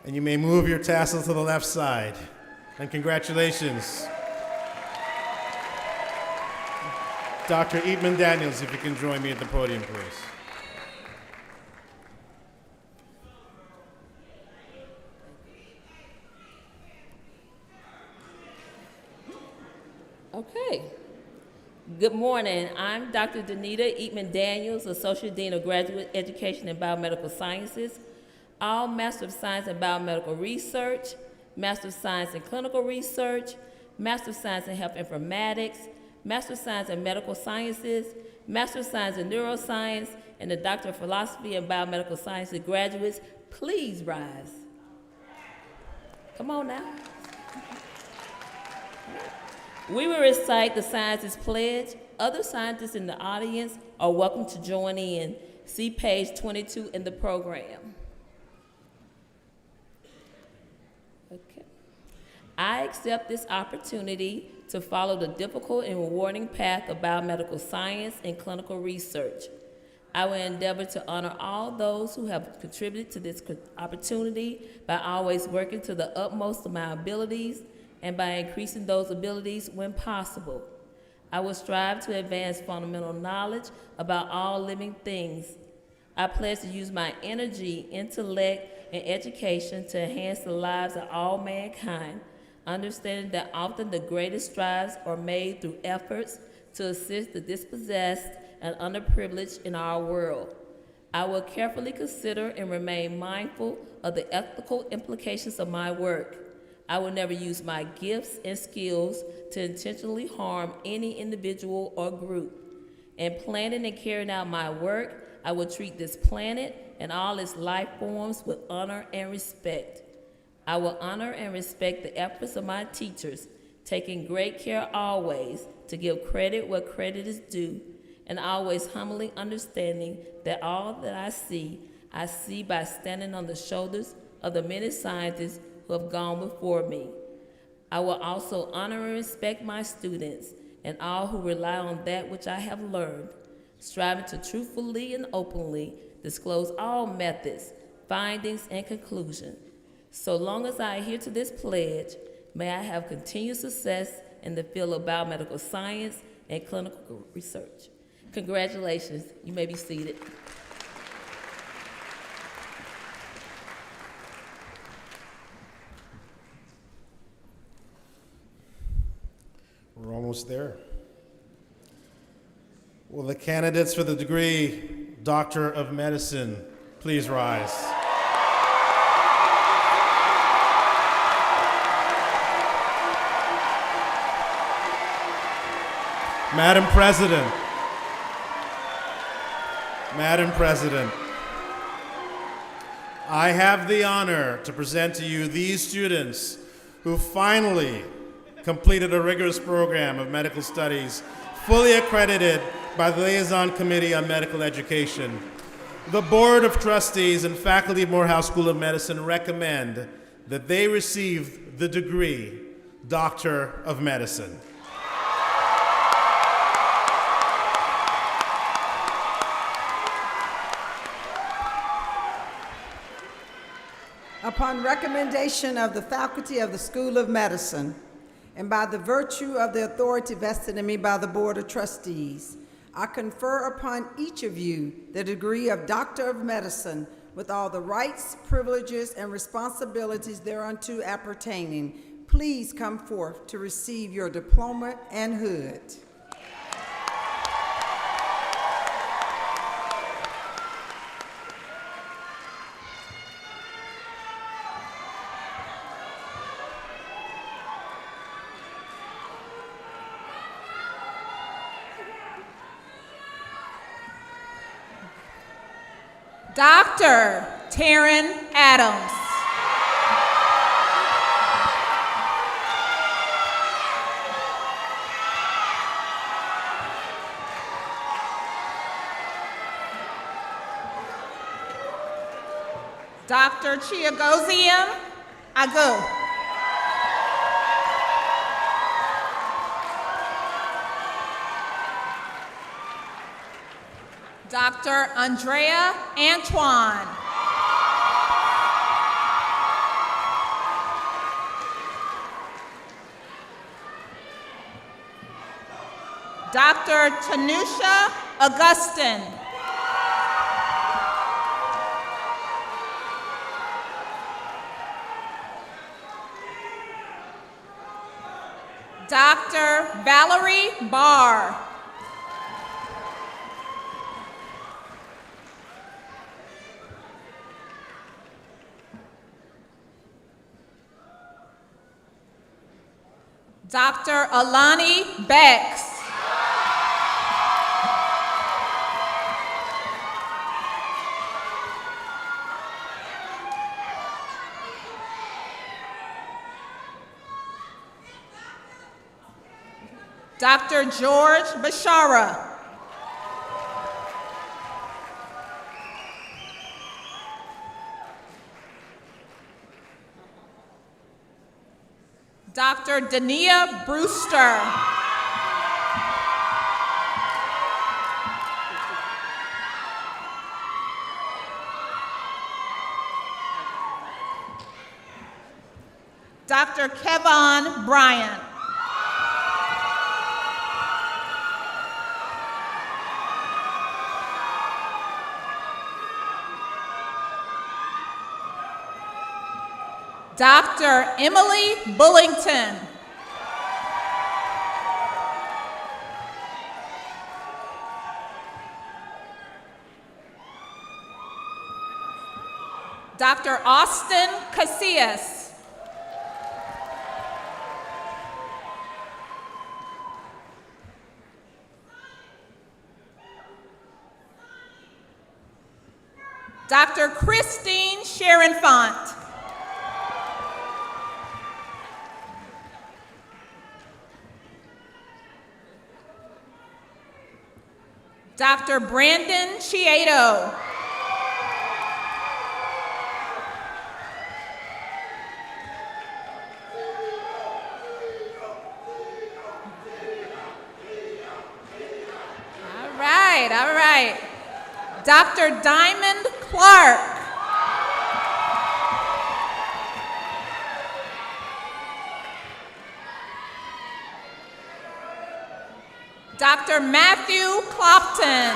And you may move your tassel to the left side. And congratulations. Dr. Eatman Daniels, if you can join me at the podium, please. Okay. Good morning. I'm Dr. Danita Eatman Daniels, Associate Dean of Graduate Education and Biomedical Sciences, all Master of Science in Biomedical Research, Master of Science in Clinical Research, Master of Science in Health Informatics, Master of Science in Medical Sciences, Master of Science in Neuroscience, and the Doctor of Philosophy and Biomedical Sciences graduates, please rise. Come on now. We will recite the sciences pledge. Other scientists in the audience are welcome to join in. See page 22 in the program. Okay. I accept this opportunity to follow the difficult and rewarding path of biomedical science and clinical research. I will endeavor to honor all those who have contributed to this opportunity by always working to the utmost of my abilities and by increasing those abilities when possible. I will strive to advance fundamental knowledge about all living things. I pledge to use my energy, intellect, and education to enhance the lives of all mankind, understanding that often the greatest strides are made through efforts to assist the dispossessed and underprivileged in our world. I will carefully consider and remain mindful of the ethical implications of my work. I will never use my gifts and skills to intentionally harm any individual or group. In planning and carrying out my work, I will treat this planet and all its life forms with honor and respect. I will honor and respect the efforts of my teachers, taking great care always to give credit where credit is due, and always humbly understanding that all that I see by standing on the shoulders of the many scientists who have gone before me. I will also honor and respect my students and all who rely on that which I have learned, striving to truthfully and openly disclose all methods, findings, and conclusions. So long as I adhere to this pledge, may I have continued success in the field of biomedical science and clinical research. Congratulations. You may be seated. We're almost there. Will the candidates for the degree Doctor of Medicine please rise? Madam President, I have the honor to present to you these students who finally completed a rigorous program of medical studies, fully accredited by the Liaison Committee on Medical Education. The Board of Trustees and faculty of Morehouse School of Medicine recommend that they receive the degree Doctor of Medicine. Upon recommendation of the faculty of the School of Medicine, and by the virtue of the authority vested in me by the Board of Trustees, I confer upon each of you the degree of Doctor of Medicine with all the rights, privileges, and responsibilities thereunto appertaining. Please come forth to receive your diploma and hood. Dr. Taryn Adams. Dr. Chiagosium Agu. Dr. Andrea Antoine. Dr. Tanusha Augustin. Dr. Valerie Barr. Dr. Alani Bex. Dr. George Bashara. Dr. Dania Brewster. Dr. Kevon Bryant. Dr. Emily Bullington. Dr. Austin Casillas. Dr. Christine Sharon-Font. Dr. Brandon Chieto. All right. Dr. Diamond Clark. Dr. Matthew Clopton.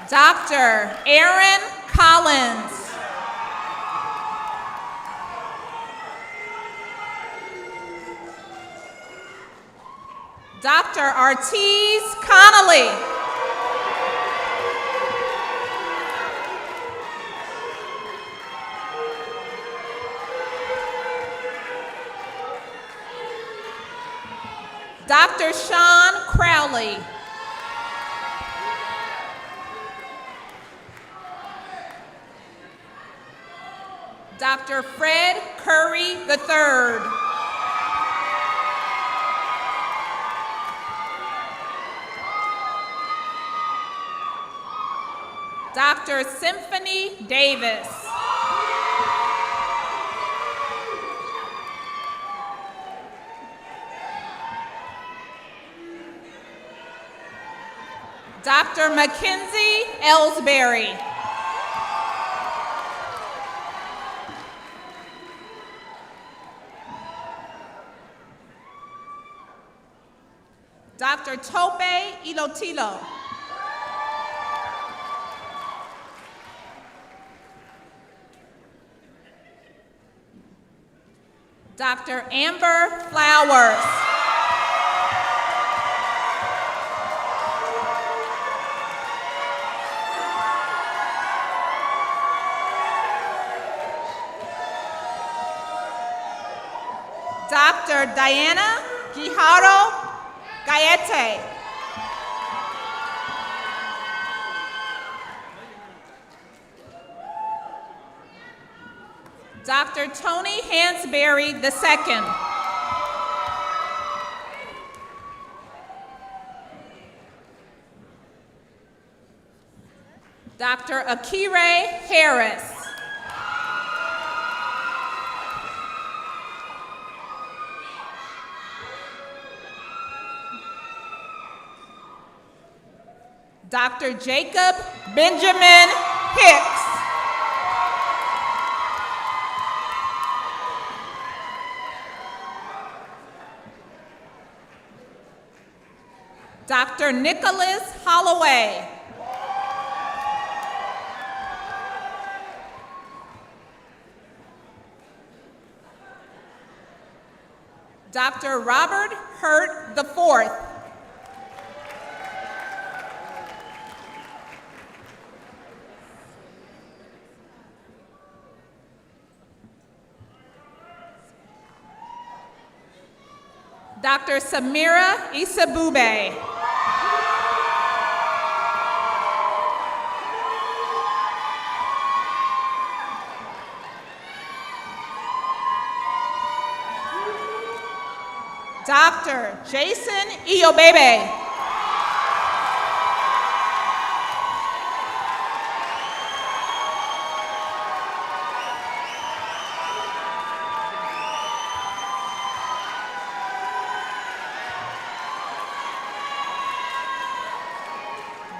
Dr. Aaron Collins. Dr. Artiz Connolly. Dr. Sean Crowley. Dr. Fred Curry III. Dr. Symphony Davis. Dr. Mackenzie Ellsbury. Dr. Tope Ilotilo. Dr. Amber Flowers. Dr. Diana Guijarro Gaete. Dr. Tony Hansberry II. Dr. Akire Harris. Dr. Jacob Benjamin Hicks. Dr. Nicholas Holloway. Dr. Robert Hurt IV. Dr. Samira Isabube. Dr. Jason Iobebe.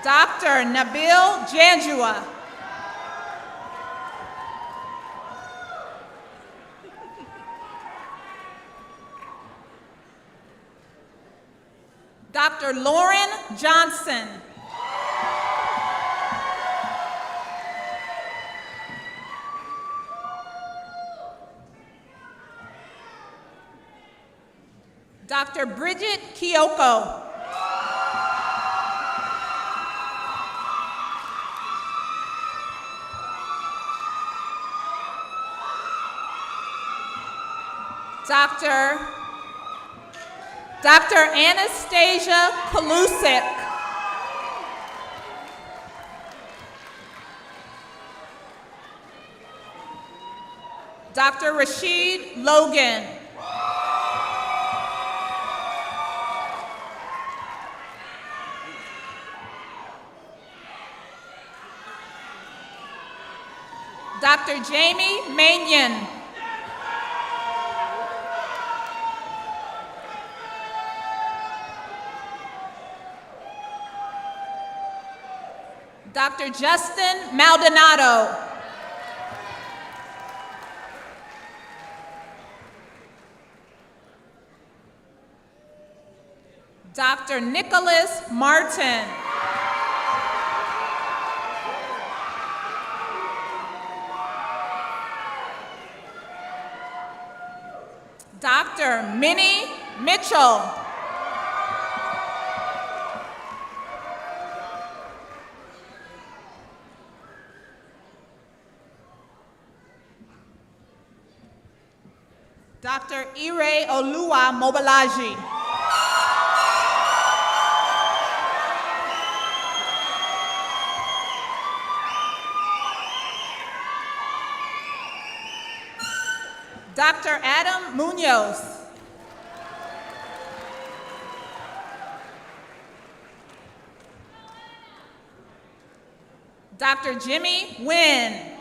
Dr. Nabil Janjua. Dr. Lauren Johnson. Dr. Bridget Kiyoko. Dr. Anastasia Kalusik. Dr. Rashid Logan. Dr. Jamie Manion. Dr. Justin Maldonado. Dr. Nicholas Martin. Dr. Minnie Mitchell. Dr. Ire Olua Mobalaji. Dr. Adam Munoz. Dr. Jimmy Nguyen.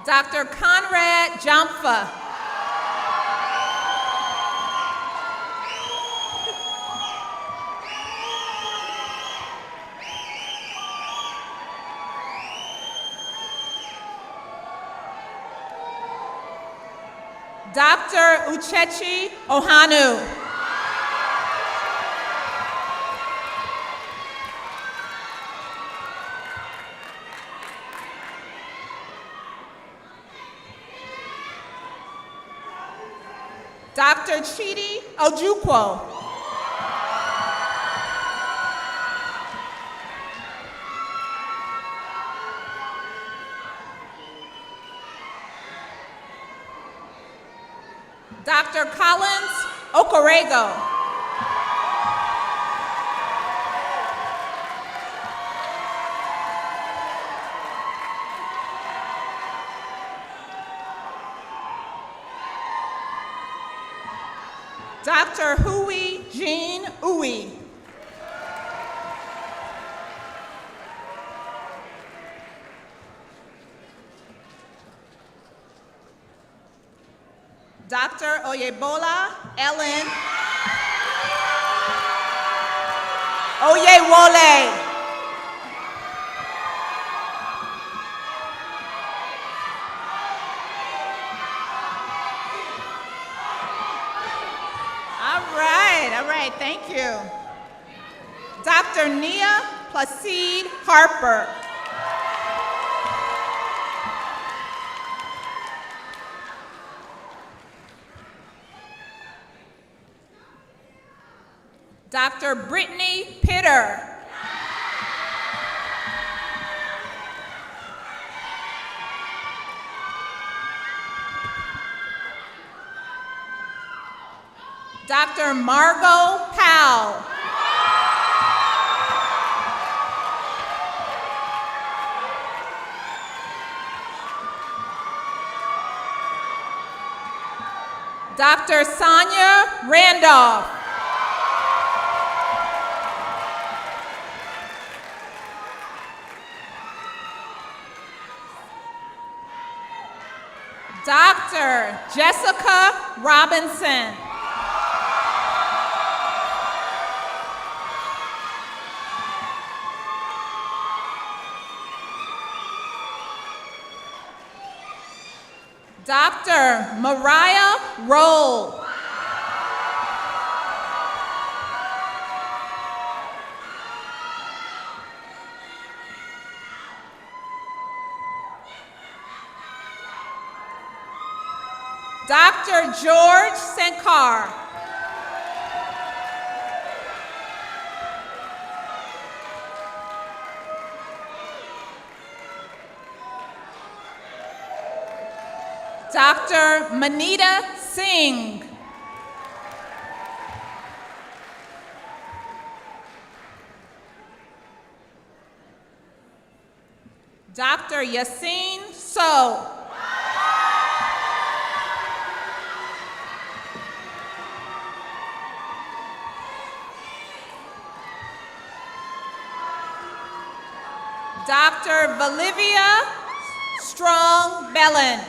Dr. Conrad Jampha. Dr. Uchechi Ohanu. Dr. Chidi Ojukwu. Dr. Collins Okorego. Dr. Hui Jean Uwe. Dr. Oyebola Ellen Oyewole. All right, thank you. Dr. Nia Placide Harper. Dr. Brittany Pitter. Dr. Margot Powell. Dr. Sonia Randolph. Dr. Jessica Robinson. Dr. Mariah Roll. Dr. George Sankar. Dr. Manita Singh. Dr. Yassine So. Dr. Bolivia Strong Bellin.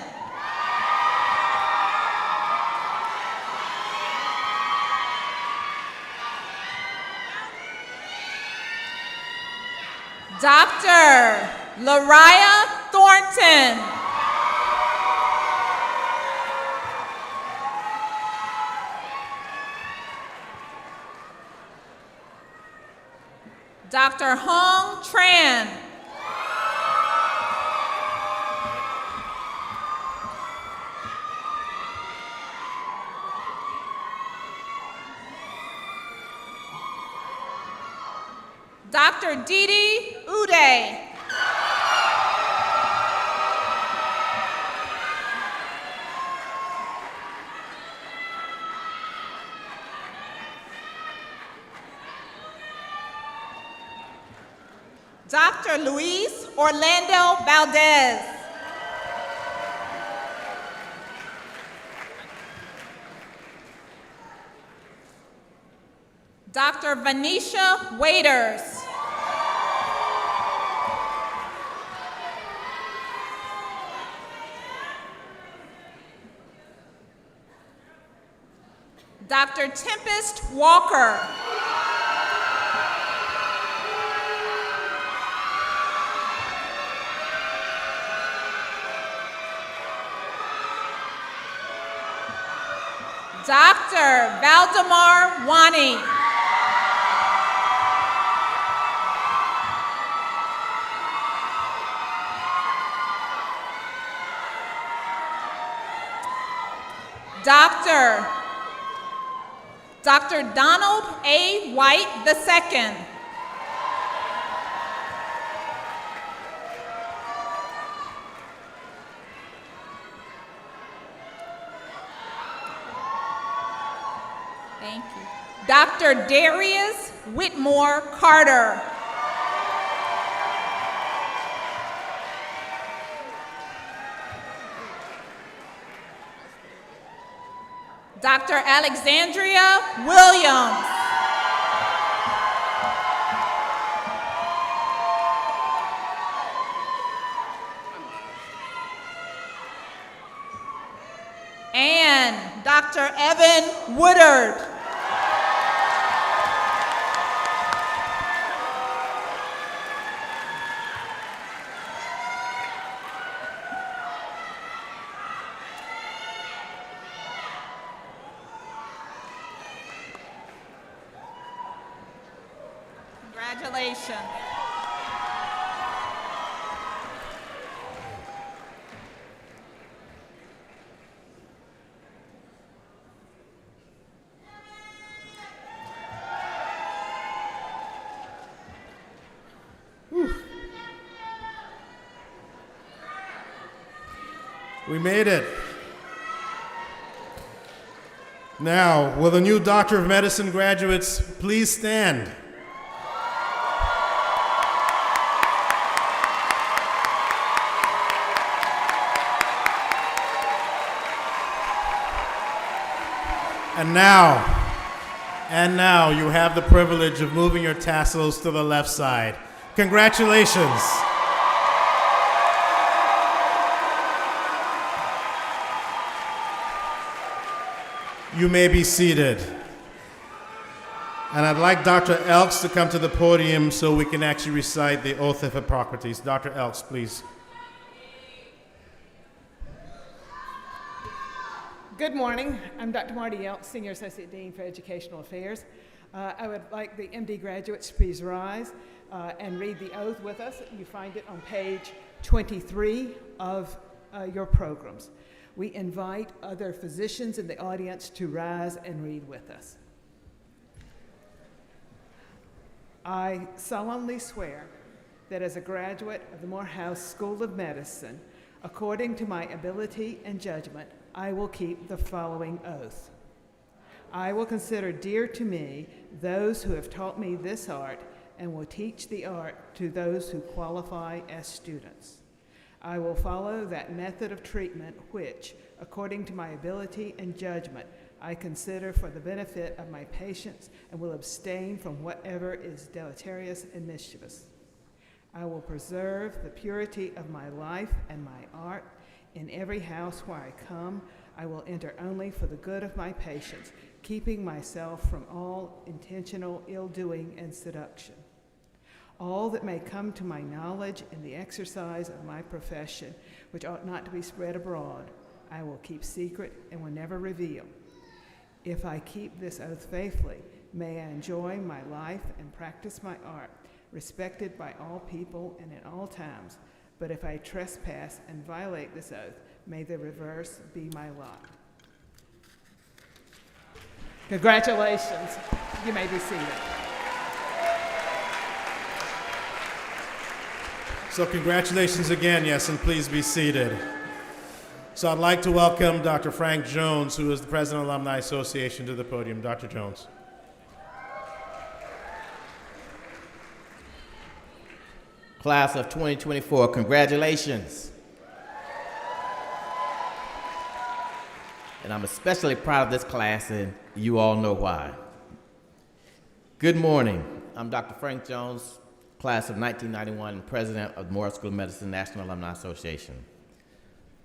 Dr. Lariah Thornton. Dr. Hong Tran. Dr. Didi Uday. Dr. Luis Orlando Valdez. Dr. Venetia Waiters. Dr. Tempest Walker. Dr. Valdemar Wani. Dr. Donald A. White II. Thank you. Dr. Darius Whitmore Carter. Dr. Alexandria Williams. And Dr. Evan Woodard. Congratulations. We made it. Now, will the new Doctor of Medicine graduates please stand? And now you have the privilege of moving your tassels to the left side. Congratulations. You may be seated. And I'd like Dr. Elks to come to the podium so we can actually recite the Oath of Hippocrates. Dr. Elks, please. Good morning. I'm Dr. Marty Elks, Senior Associate Dean for Educational Affairs. I would like the MD graduates to please rise and read the oath with us. You find it on page 23 of your programs. We invite other physicians in the audience to rise and read with us. I solemnly swear that as a graduate of the Morehouse School of Medicine, according to my ability and judgment, I will keep the following oath. I will consider dear to me those who have taught me this art and will teach the art to those who qualify as students. I will follow that method of treatment which, according to my ability and judgment, I consider for the benefit of my patients and will abstain from whatever is deleterious and mischievous. I will preserve the purity of my life and my art. In every house where I come, I will enter only for the good of my patients, keeping myself from all intentional ill-doing and seduction. All that may come to my knowledge in the exercise of my profession, which ought not to be spread abroad, I will keep secret and will never reveal. If I keep this oath faithfully, may I enjoy my life and practice my art, respected by all people and in all times. But if I trespass and violate this oath, may the reverse be my lot. Congratulations. You may be seated. So congratulations again, yes, and please be seated. So I'd like to welcome Dr. Frank Jones, who is the President of the Alumni Association, to the podium. Dr. Jones. Class of 2024, congratulations. And I'm especially proud of this class, and you all know why. Good morning. I'm Dr. Frank Jones, class of 1991, and president of the Morehouse School of Medicine National Alumni Association.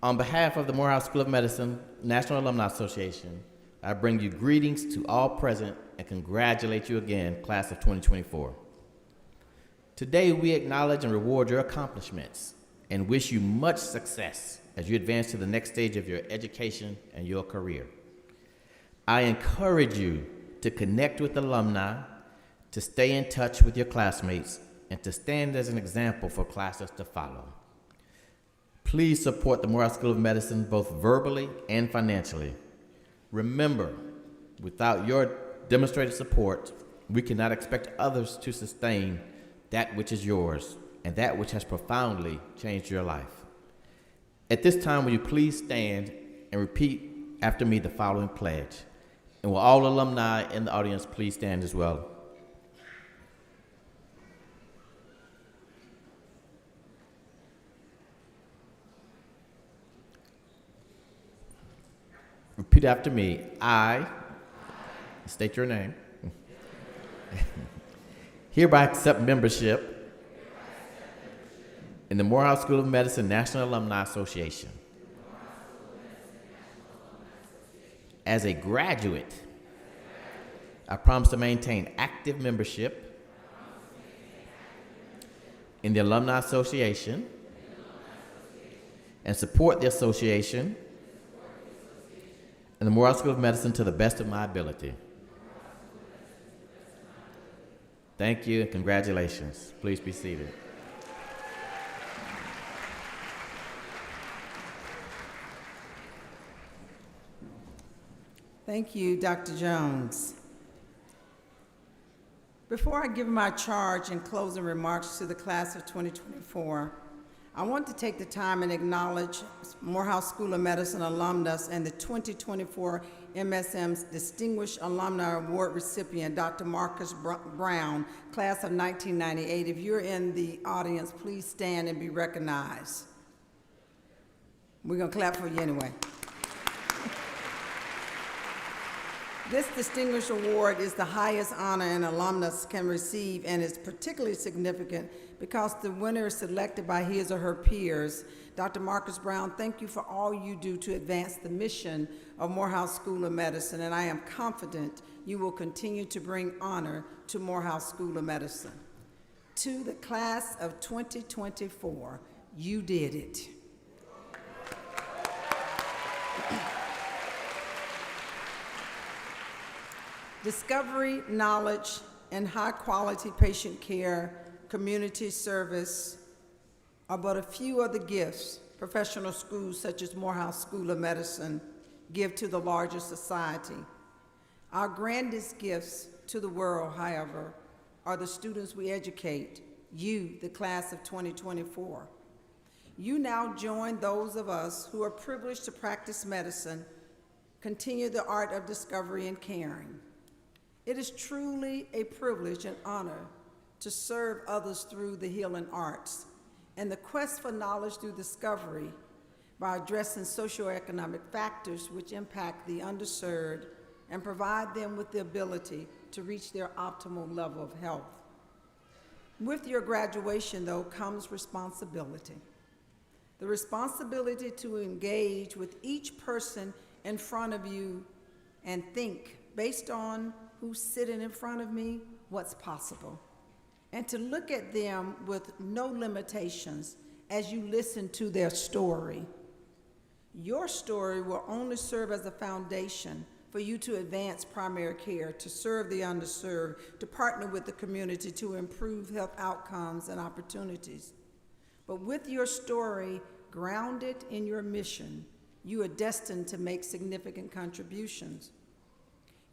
On behalf of the Morehouse School of Medicine National Alumni Association, I bring you greetings to all present and congratulate you again, class of 2024. Today, we acknowledge and reward your accomplishments and wish you much success as you advance to the next stage of your education and your career. I encourage you to connect with alumni, to stay in touch with your classmates, and to stand as an example for classes to follow. Please support the Morehouse School of Medicine both verbally and financially. Remember, without your demonstrated support, we cannot expect others to sustain that which is yours and that which has profoundly changed your life. At this time, will you please stand and repeat after me the following pledge? And will all alumni in the audience please stand as well? Repeat after me. I, state your name, hereby accept membership in the Morehouse School of Medicine National Alumni Association. As a graduate, I promise to maintain active membership in the Alumni Association and support the association and the Morehouse School of Medicine to the best of my ability. Thank you and congratulations. Please be seated. Thank you, Dr. Jones. Before I give my charge and closing remarks to the class of 2024, I want to take the time and acknowledge Morehouse School of Medicine alumnus and the 2024 MSM's Distinguished Alumni Award recipient, Dr. Marcus Brown, class of 1998. If you're in the audience, please stand and be recognized. We're gonna clap for you anyway. This distinguished award is the highest honor an alumnus can receive and is particularly significant because the winner is selected by his or her peers. Dr. Marcus Brown, thank you for all you do to advance the mission of Morehouse School of Medicine, and I am confident you will continue to bring honor to Morehouse School of Medicine. To the class of 2024, you did it. Discovery, knowledge, and high-quality patient care, community service are but a few of the gifts professional schools such as Morehouse School of Medicine give to the larger society. Our grandest gifts to the world, however, are the students we educate, you, the class of 2024. You now join those of us who are privileged to practice medicine, continue the art of discovery and caring. It is truly a privilege and honor to serve others through the healing arts and the quest for knowledge through discovery by addressing socioeconomic factors which impact the underserved and provide them with the ability to reach their optimal level of health. With your graduation, though, comes responsibility. The responsibility to engage with each person in front of you and think, based on who's sitting in front of me, what's possible. And to look at them with no limitations as you listen to their story. Your story will only serve as a foundation for you to advance primary care, to serve the underserved, to partner with the community to improve health outcomes and opportunities. But with your story grounded in your mission, you are destined to make significant contributions.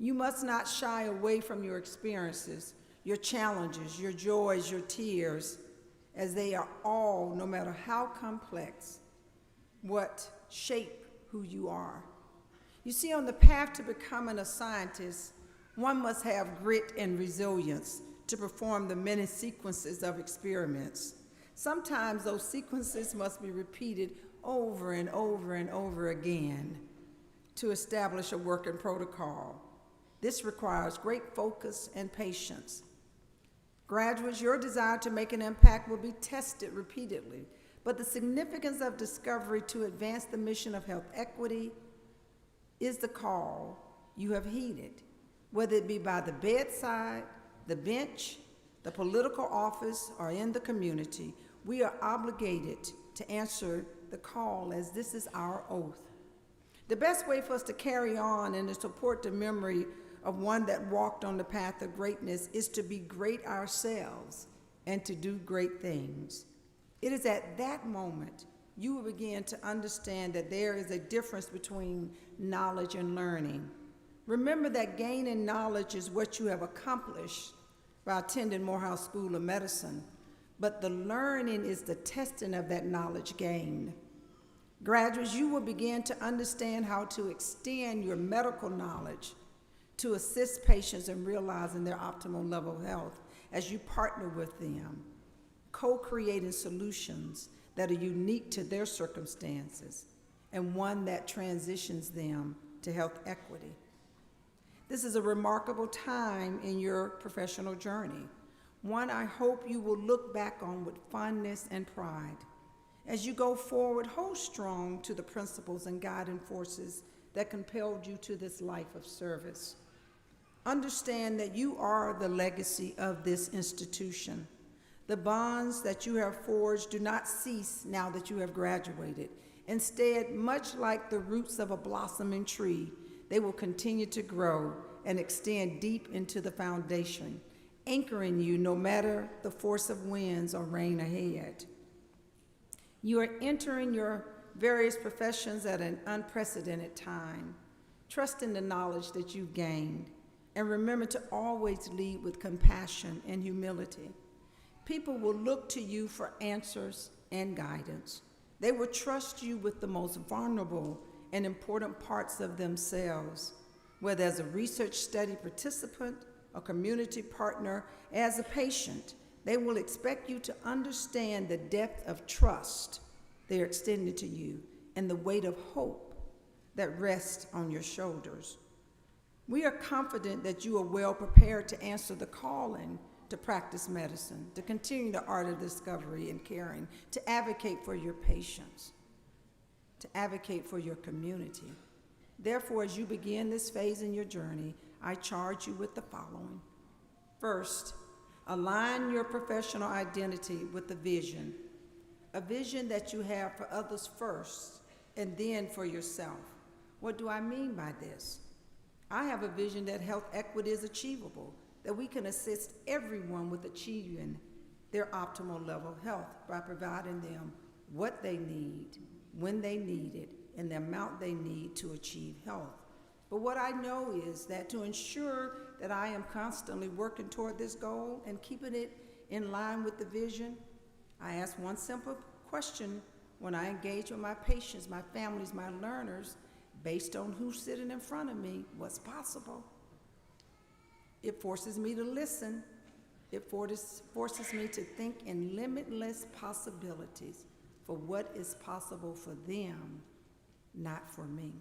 You must not shy away from your experiences, your challenges, your joys, your tears, as they are all, no matter how complex, what shape who you are. You see, on the path to becoming a scientist, one must have grit and resilience to perform the many sequences of experiments. Sometimes those sequences must be repeated over and over and over again to establish a working protocol. This requires great focus and patience. Graduates, your desire to make an impact will be tested repeatedly, but the significance of discovery to advance the mission of health equity is the call you have heeded, whether it be by the bedside, the bench, the political office, or in the community. We are obligated to answer the call, as this is our oath. The best way for us to carry on and to support the memory of one that walked on the path of greatness is to be great ourselves and to do great things. It is at that moment you will begin to understand that there is a difference between knowledge and learning. Remember that gaining knowledge is what you have accomplished by attending Morehouse School of Medicine, but the learning is the testing of that knowledge gained. Graduates, you will begin to understand how to extend your medical knowledge to assist patients in realizing their optimal level of health as you partner with them, co-creating solutions that are unique to their circumstances and one that transitions them to health equity. This is a remarkable time in your professional journey, one I hope you will look back on with fondness and pride. As you go forward, hold strong to the principles and guiding forces that compelled you to this life of service. Understand that you are the legacy of this institution. The bonds that you have forged do not cease now that you have graduated. Instead, much like the roots of a blossoming tree, they will continue to grow and extend deep into the foundation, anchoring you no matter the force of winds or rain ahead. You are entering your various professions at an unprecedented time. Trust in the knowledge that you've gained, and remember to always lead with compassion and humility. People will look to you for answers and guidance. They will trust you with the most vulnerable and important parts of themselves, whether as a research study participant, a community partner, as a patient. They will expect you to understand the depth of trust they are extending to you and the weight of hope that rests on your shoulders. We are confident that you are well prepared to answer the calling to practice medicine, to continue the art of discovery and caring, to advocate for your patients, to advocate for your community. Therefore, as you begin this phase in your journey, I charge you with the following. First, align your professional identity with the vision, a vision that you have for others first and then for yourself. What do I mean by this? I have a vision that health equity is achievable, that we can assist everyone with achieving their optimal level of health by providing them what they need, when they need it, and the amount they need to achieve health. But what I know is that to ensure that I am constantly working toward this goal and keeping it in line with the vision, I ask one simple question when I engage with my patients, my families, my learners, based on who's sitting in front of me, what's possible? It forces me to listen. It forces me to think in limitless possibilities for what is possible for them, not for me.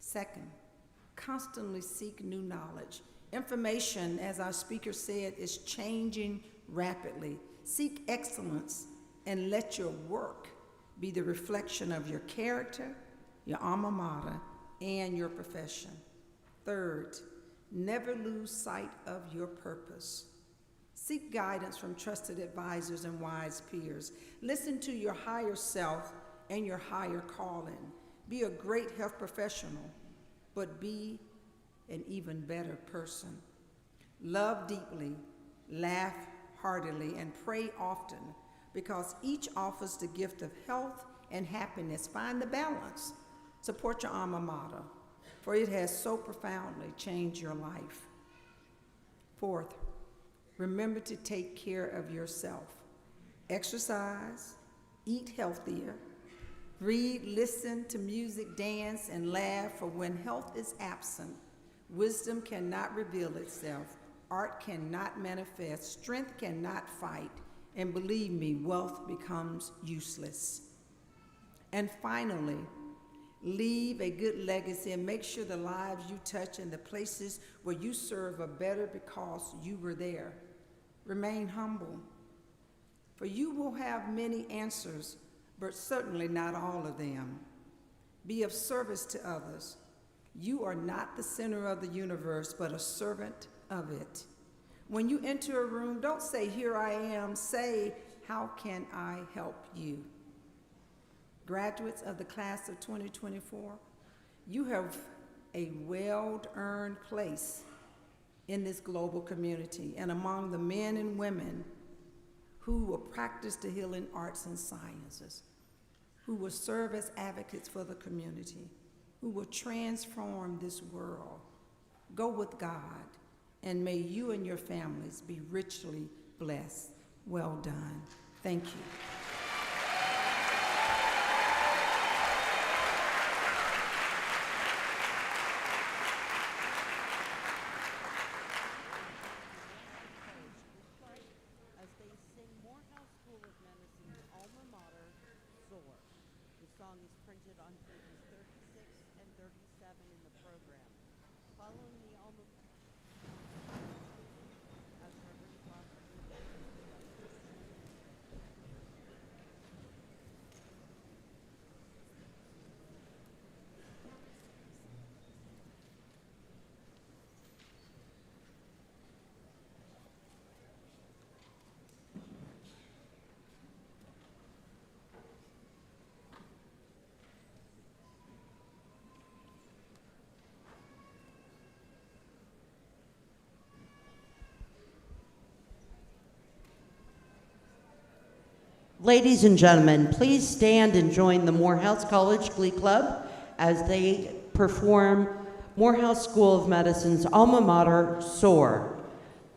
Second, constantly seek new knowledge. Information, as our speaker said, is changing rapidly. Seek excellence and let your work be the reflection of your character, your alma mater, and your profession. Third, never lose sight of your purpose. Seek guidance from trusted advisors and wise peers. Listen to your higher self and your higher calling. Be a great health professional, but be an even better person. Love deeply, laugh heartily, and pray often, because each offers the gift of health and happiness. Find the balance. Support your alma mater, for it has so profoundly changed your life. Fourth, remember to take care of yourself. Exercise, eat healthier, read, listen to music, dance, and laugh, for when health is absent, wisdom cannot reveal itself, art cannot manifest, strength cannot fight, and believe me, wealth becomes useless. And finally, leave a good legacy and make sure the lives you touch and the places where you serve are better because you were there. Remain humble, for you will have many answers, but certainly not all of them. Be of service to others. You are not the center of the universe, but a servant of it. When you enter a room, don't say, "Here I am." Say, "How can I help you?" Graduates of the class of 2024, you have a well-earned place in this global community and among the men and women who will practice the healing arts and sciences, who will serve as advocates for the community, who will transform this world. Go with God, and may you and your families be richly blessed. Well done. Thank you. As they sing Morehouse School of Medicine's alma mater, Soar. The song is printed on pages 36 and 37 in the program. Following the alma as Reverend Father Ladies and gentlemen, please stand and join the Morehouse College Glee Club as they perform Morehouse School of Medicine's alma mater, Soar.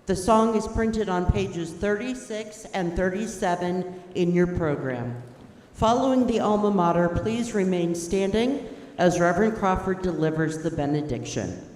The song is printed on pages 36 and 37 in your program. Following the alma mater, please remain standing as Reverend Crawford delivers the benediction.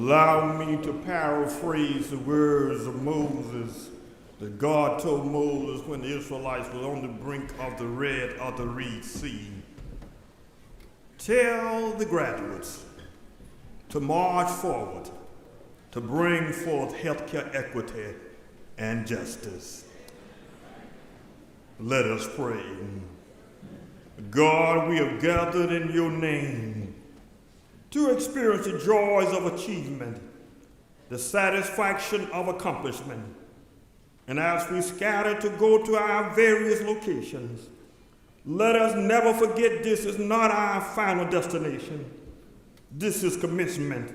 Allow me to paraphrase the words of Moses that God told Moses when the Israelites were on the brink of the Red Sea. Tell the graduates to march forward to bring forth healthcare equity and justice. Let us pray. God, we have gathered in your name to experience the joys of achievement, the satisfaction of accomplishment. And as we scatter to go to our various locations, let us never forget this is not our final destination. This is commencement,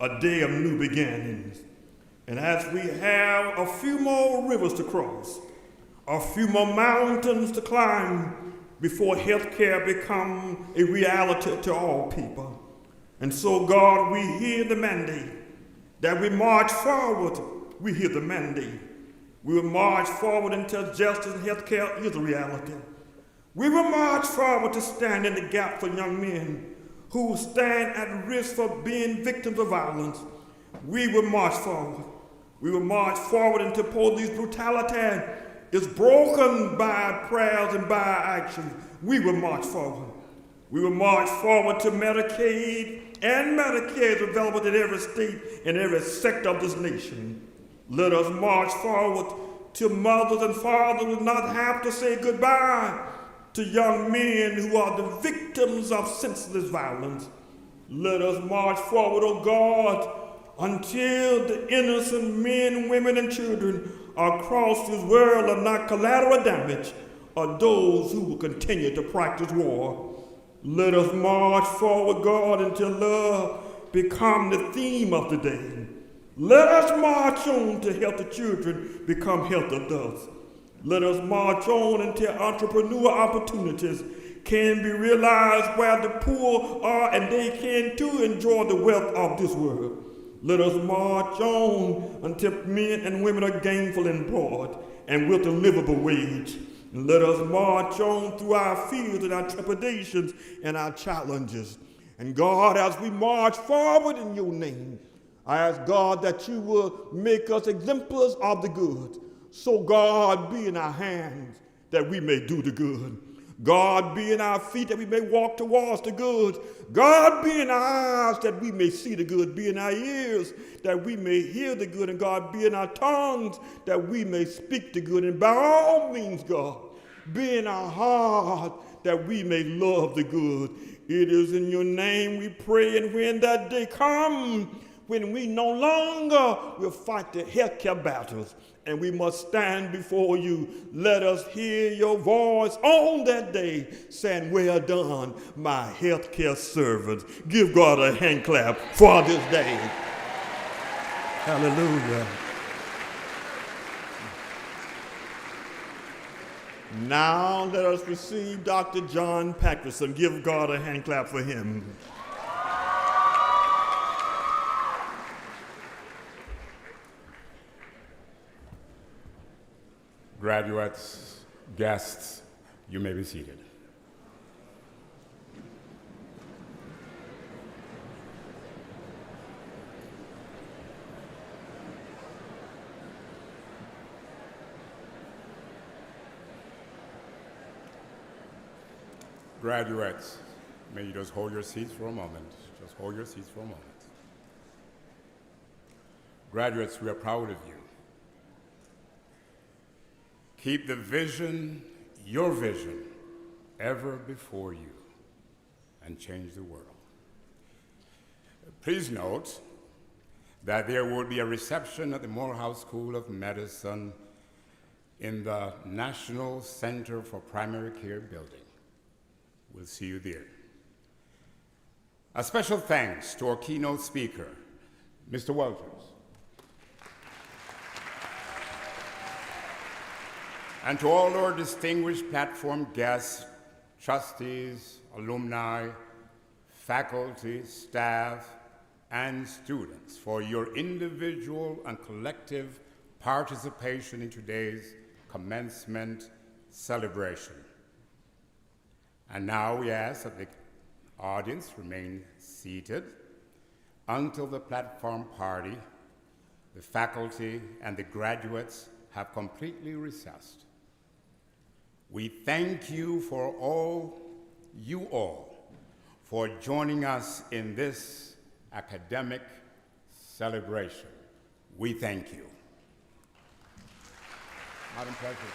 a day of new beginnings. And as we have a few more rivers to cross, a few more mountains to climb before healthcare becomes a reality to all people. And so, God, we hear the mandate that we march forward. We hear the mandate. We will march forward until justice and healthcare is a reality. We will march forward to stand in the gap for young men who stand at risk for being victims of violence. We will march forward. We will march forward until police brutality is broken by prayers and by actions. We will march forward. We will march forward to Medicaid and Medicare available in every state and every sector of this nation. Let us march forward till mothers and fathers will not have to say goodbye to young men who are the victims of senseless violence. Let us march forward, oh God, until the innocent men, women, and children across this world are not collateral damage or those who will continue to practice war. Let us march forward, God, until love become the theme of the day. Let us march on to help the children become healthy adults. Let us march on until entrepreneur opportunities can be realized where the poor are and they can too enjoy the wealth of this world. Let us march on until men and women are gainfully employed and with a livable wage. And let us march on through our fears and our trepidations and our challenges. And God, as we march forward in your name, I ask God that you will make us exemplars of the good. So God, be in our hands that we may do the good. God, be in our feet that we may walk towards the good. God, be in our eyes that we may see the good. Be in our ears that we may hear the good. And God, be in our tongues that we may speak the good. And by all means, God, be in our heart that we may love the good. It is in your name we pray, and when that day comes, when we no longer will fight the healthcare battles and we must stand before you, let us hear your voice on that day saying, well done, my healthcare servants. Give God a hand clap for this day. Hallelujah. Now let us receive Dr. John Patterson. Give God a hand clap for him. Graduates, guests, you may be seated. Graduates, may you just hold your seats for a moment. Just hold your seats for a moment. Graduates, we are proud of you. Keep the vision, your vision, ever before you and change the world. Please note that there will be a reception at the Morehouse School of Medicine in the National Center for Primary Care building. We'll see you there. A special thanks to our keynote speaker, Mr. Walters. And to all our distinguished platform guests, trustees, alumni, faculty, staff, and students for your individual and collective participation in today's commencement celebration. And now we ask that the audience remain seated Until the platform party, the faculty and the graduates have completely recessed. We thank you all for joining us in this academic celebration. We thank you. Madam President.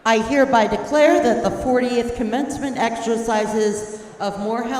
I hereby declare that the 40th commencement exercises of Morehouse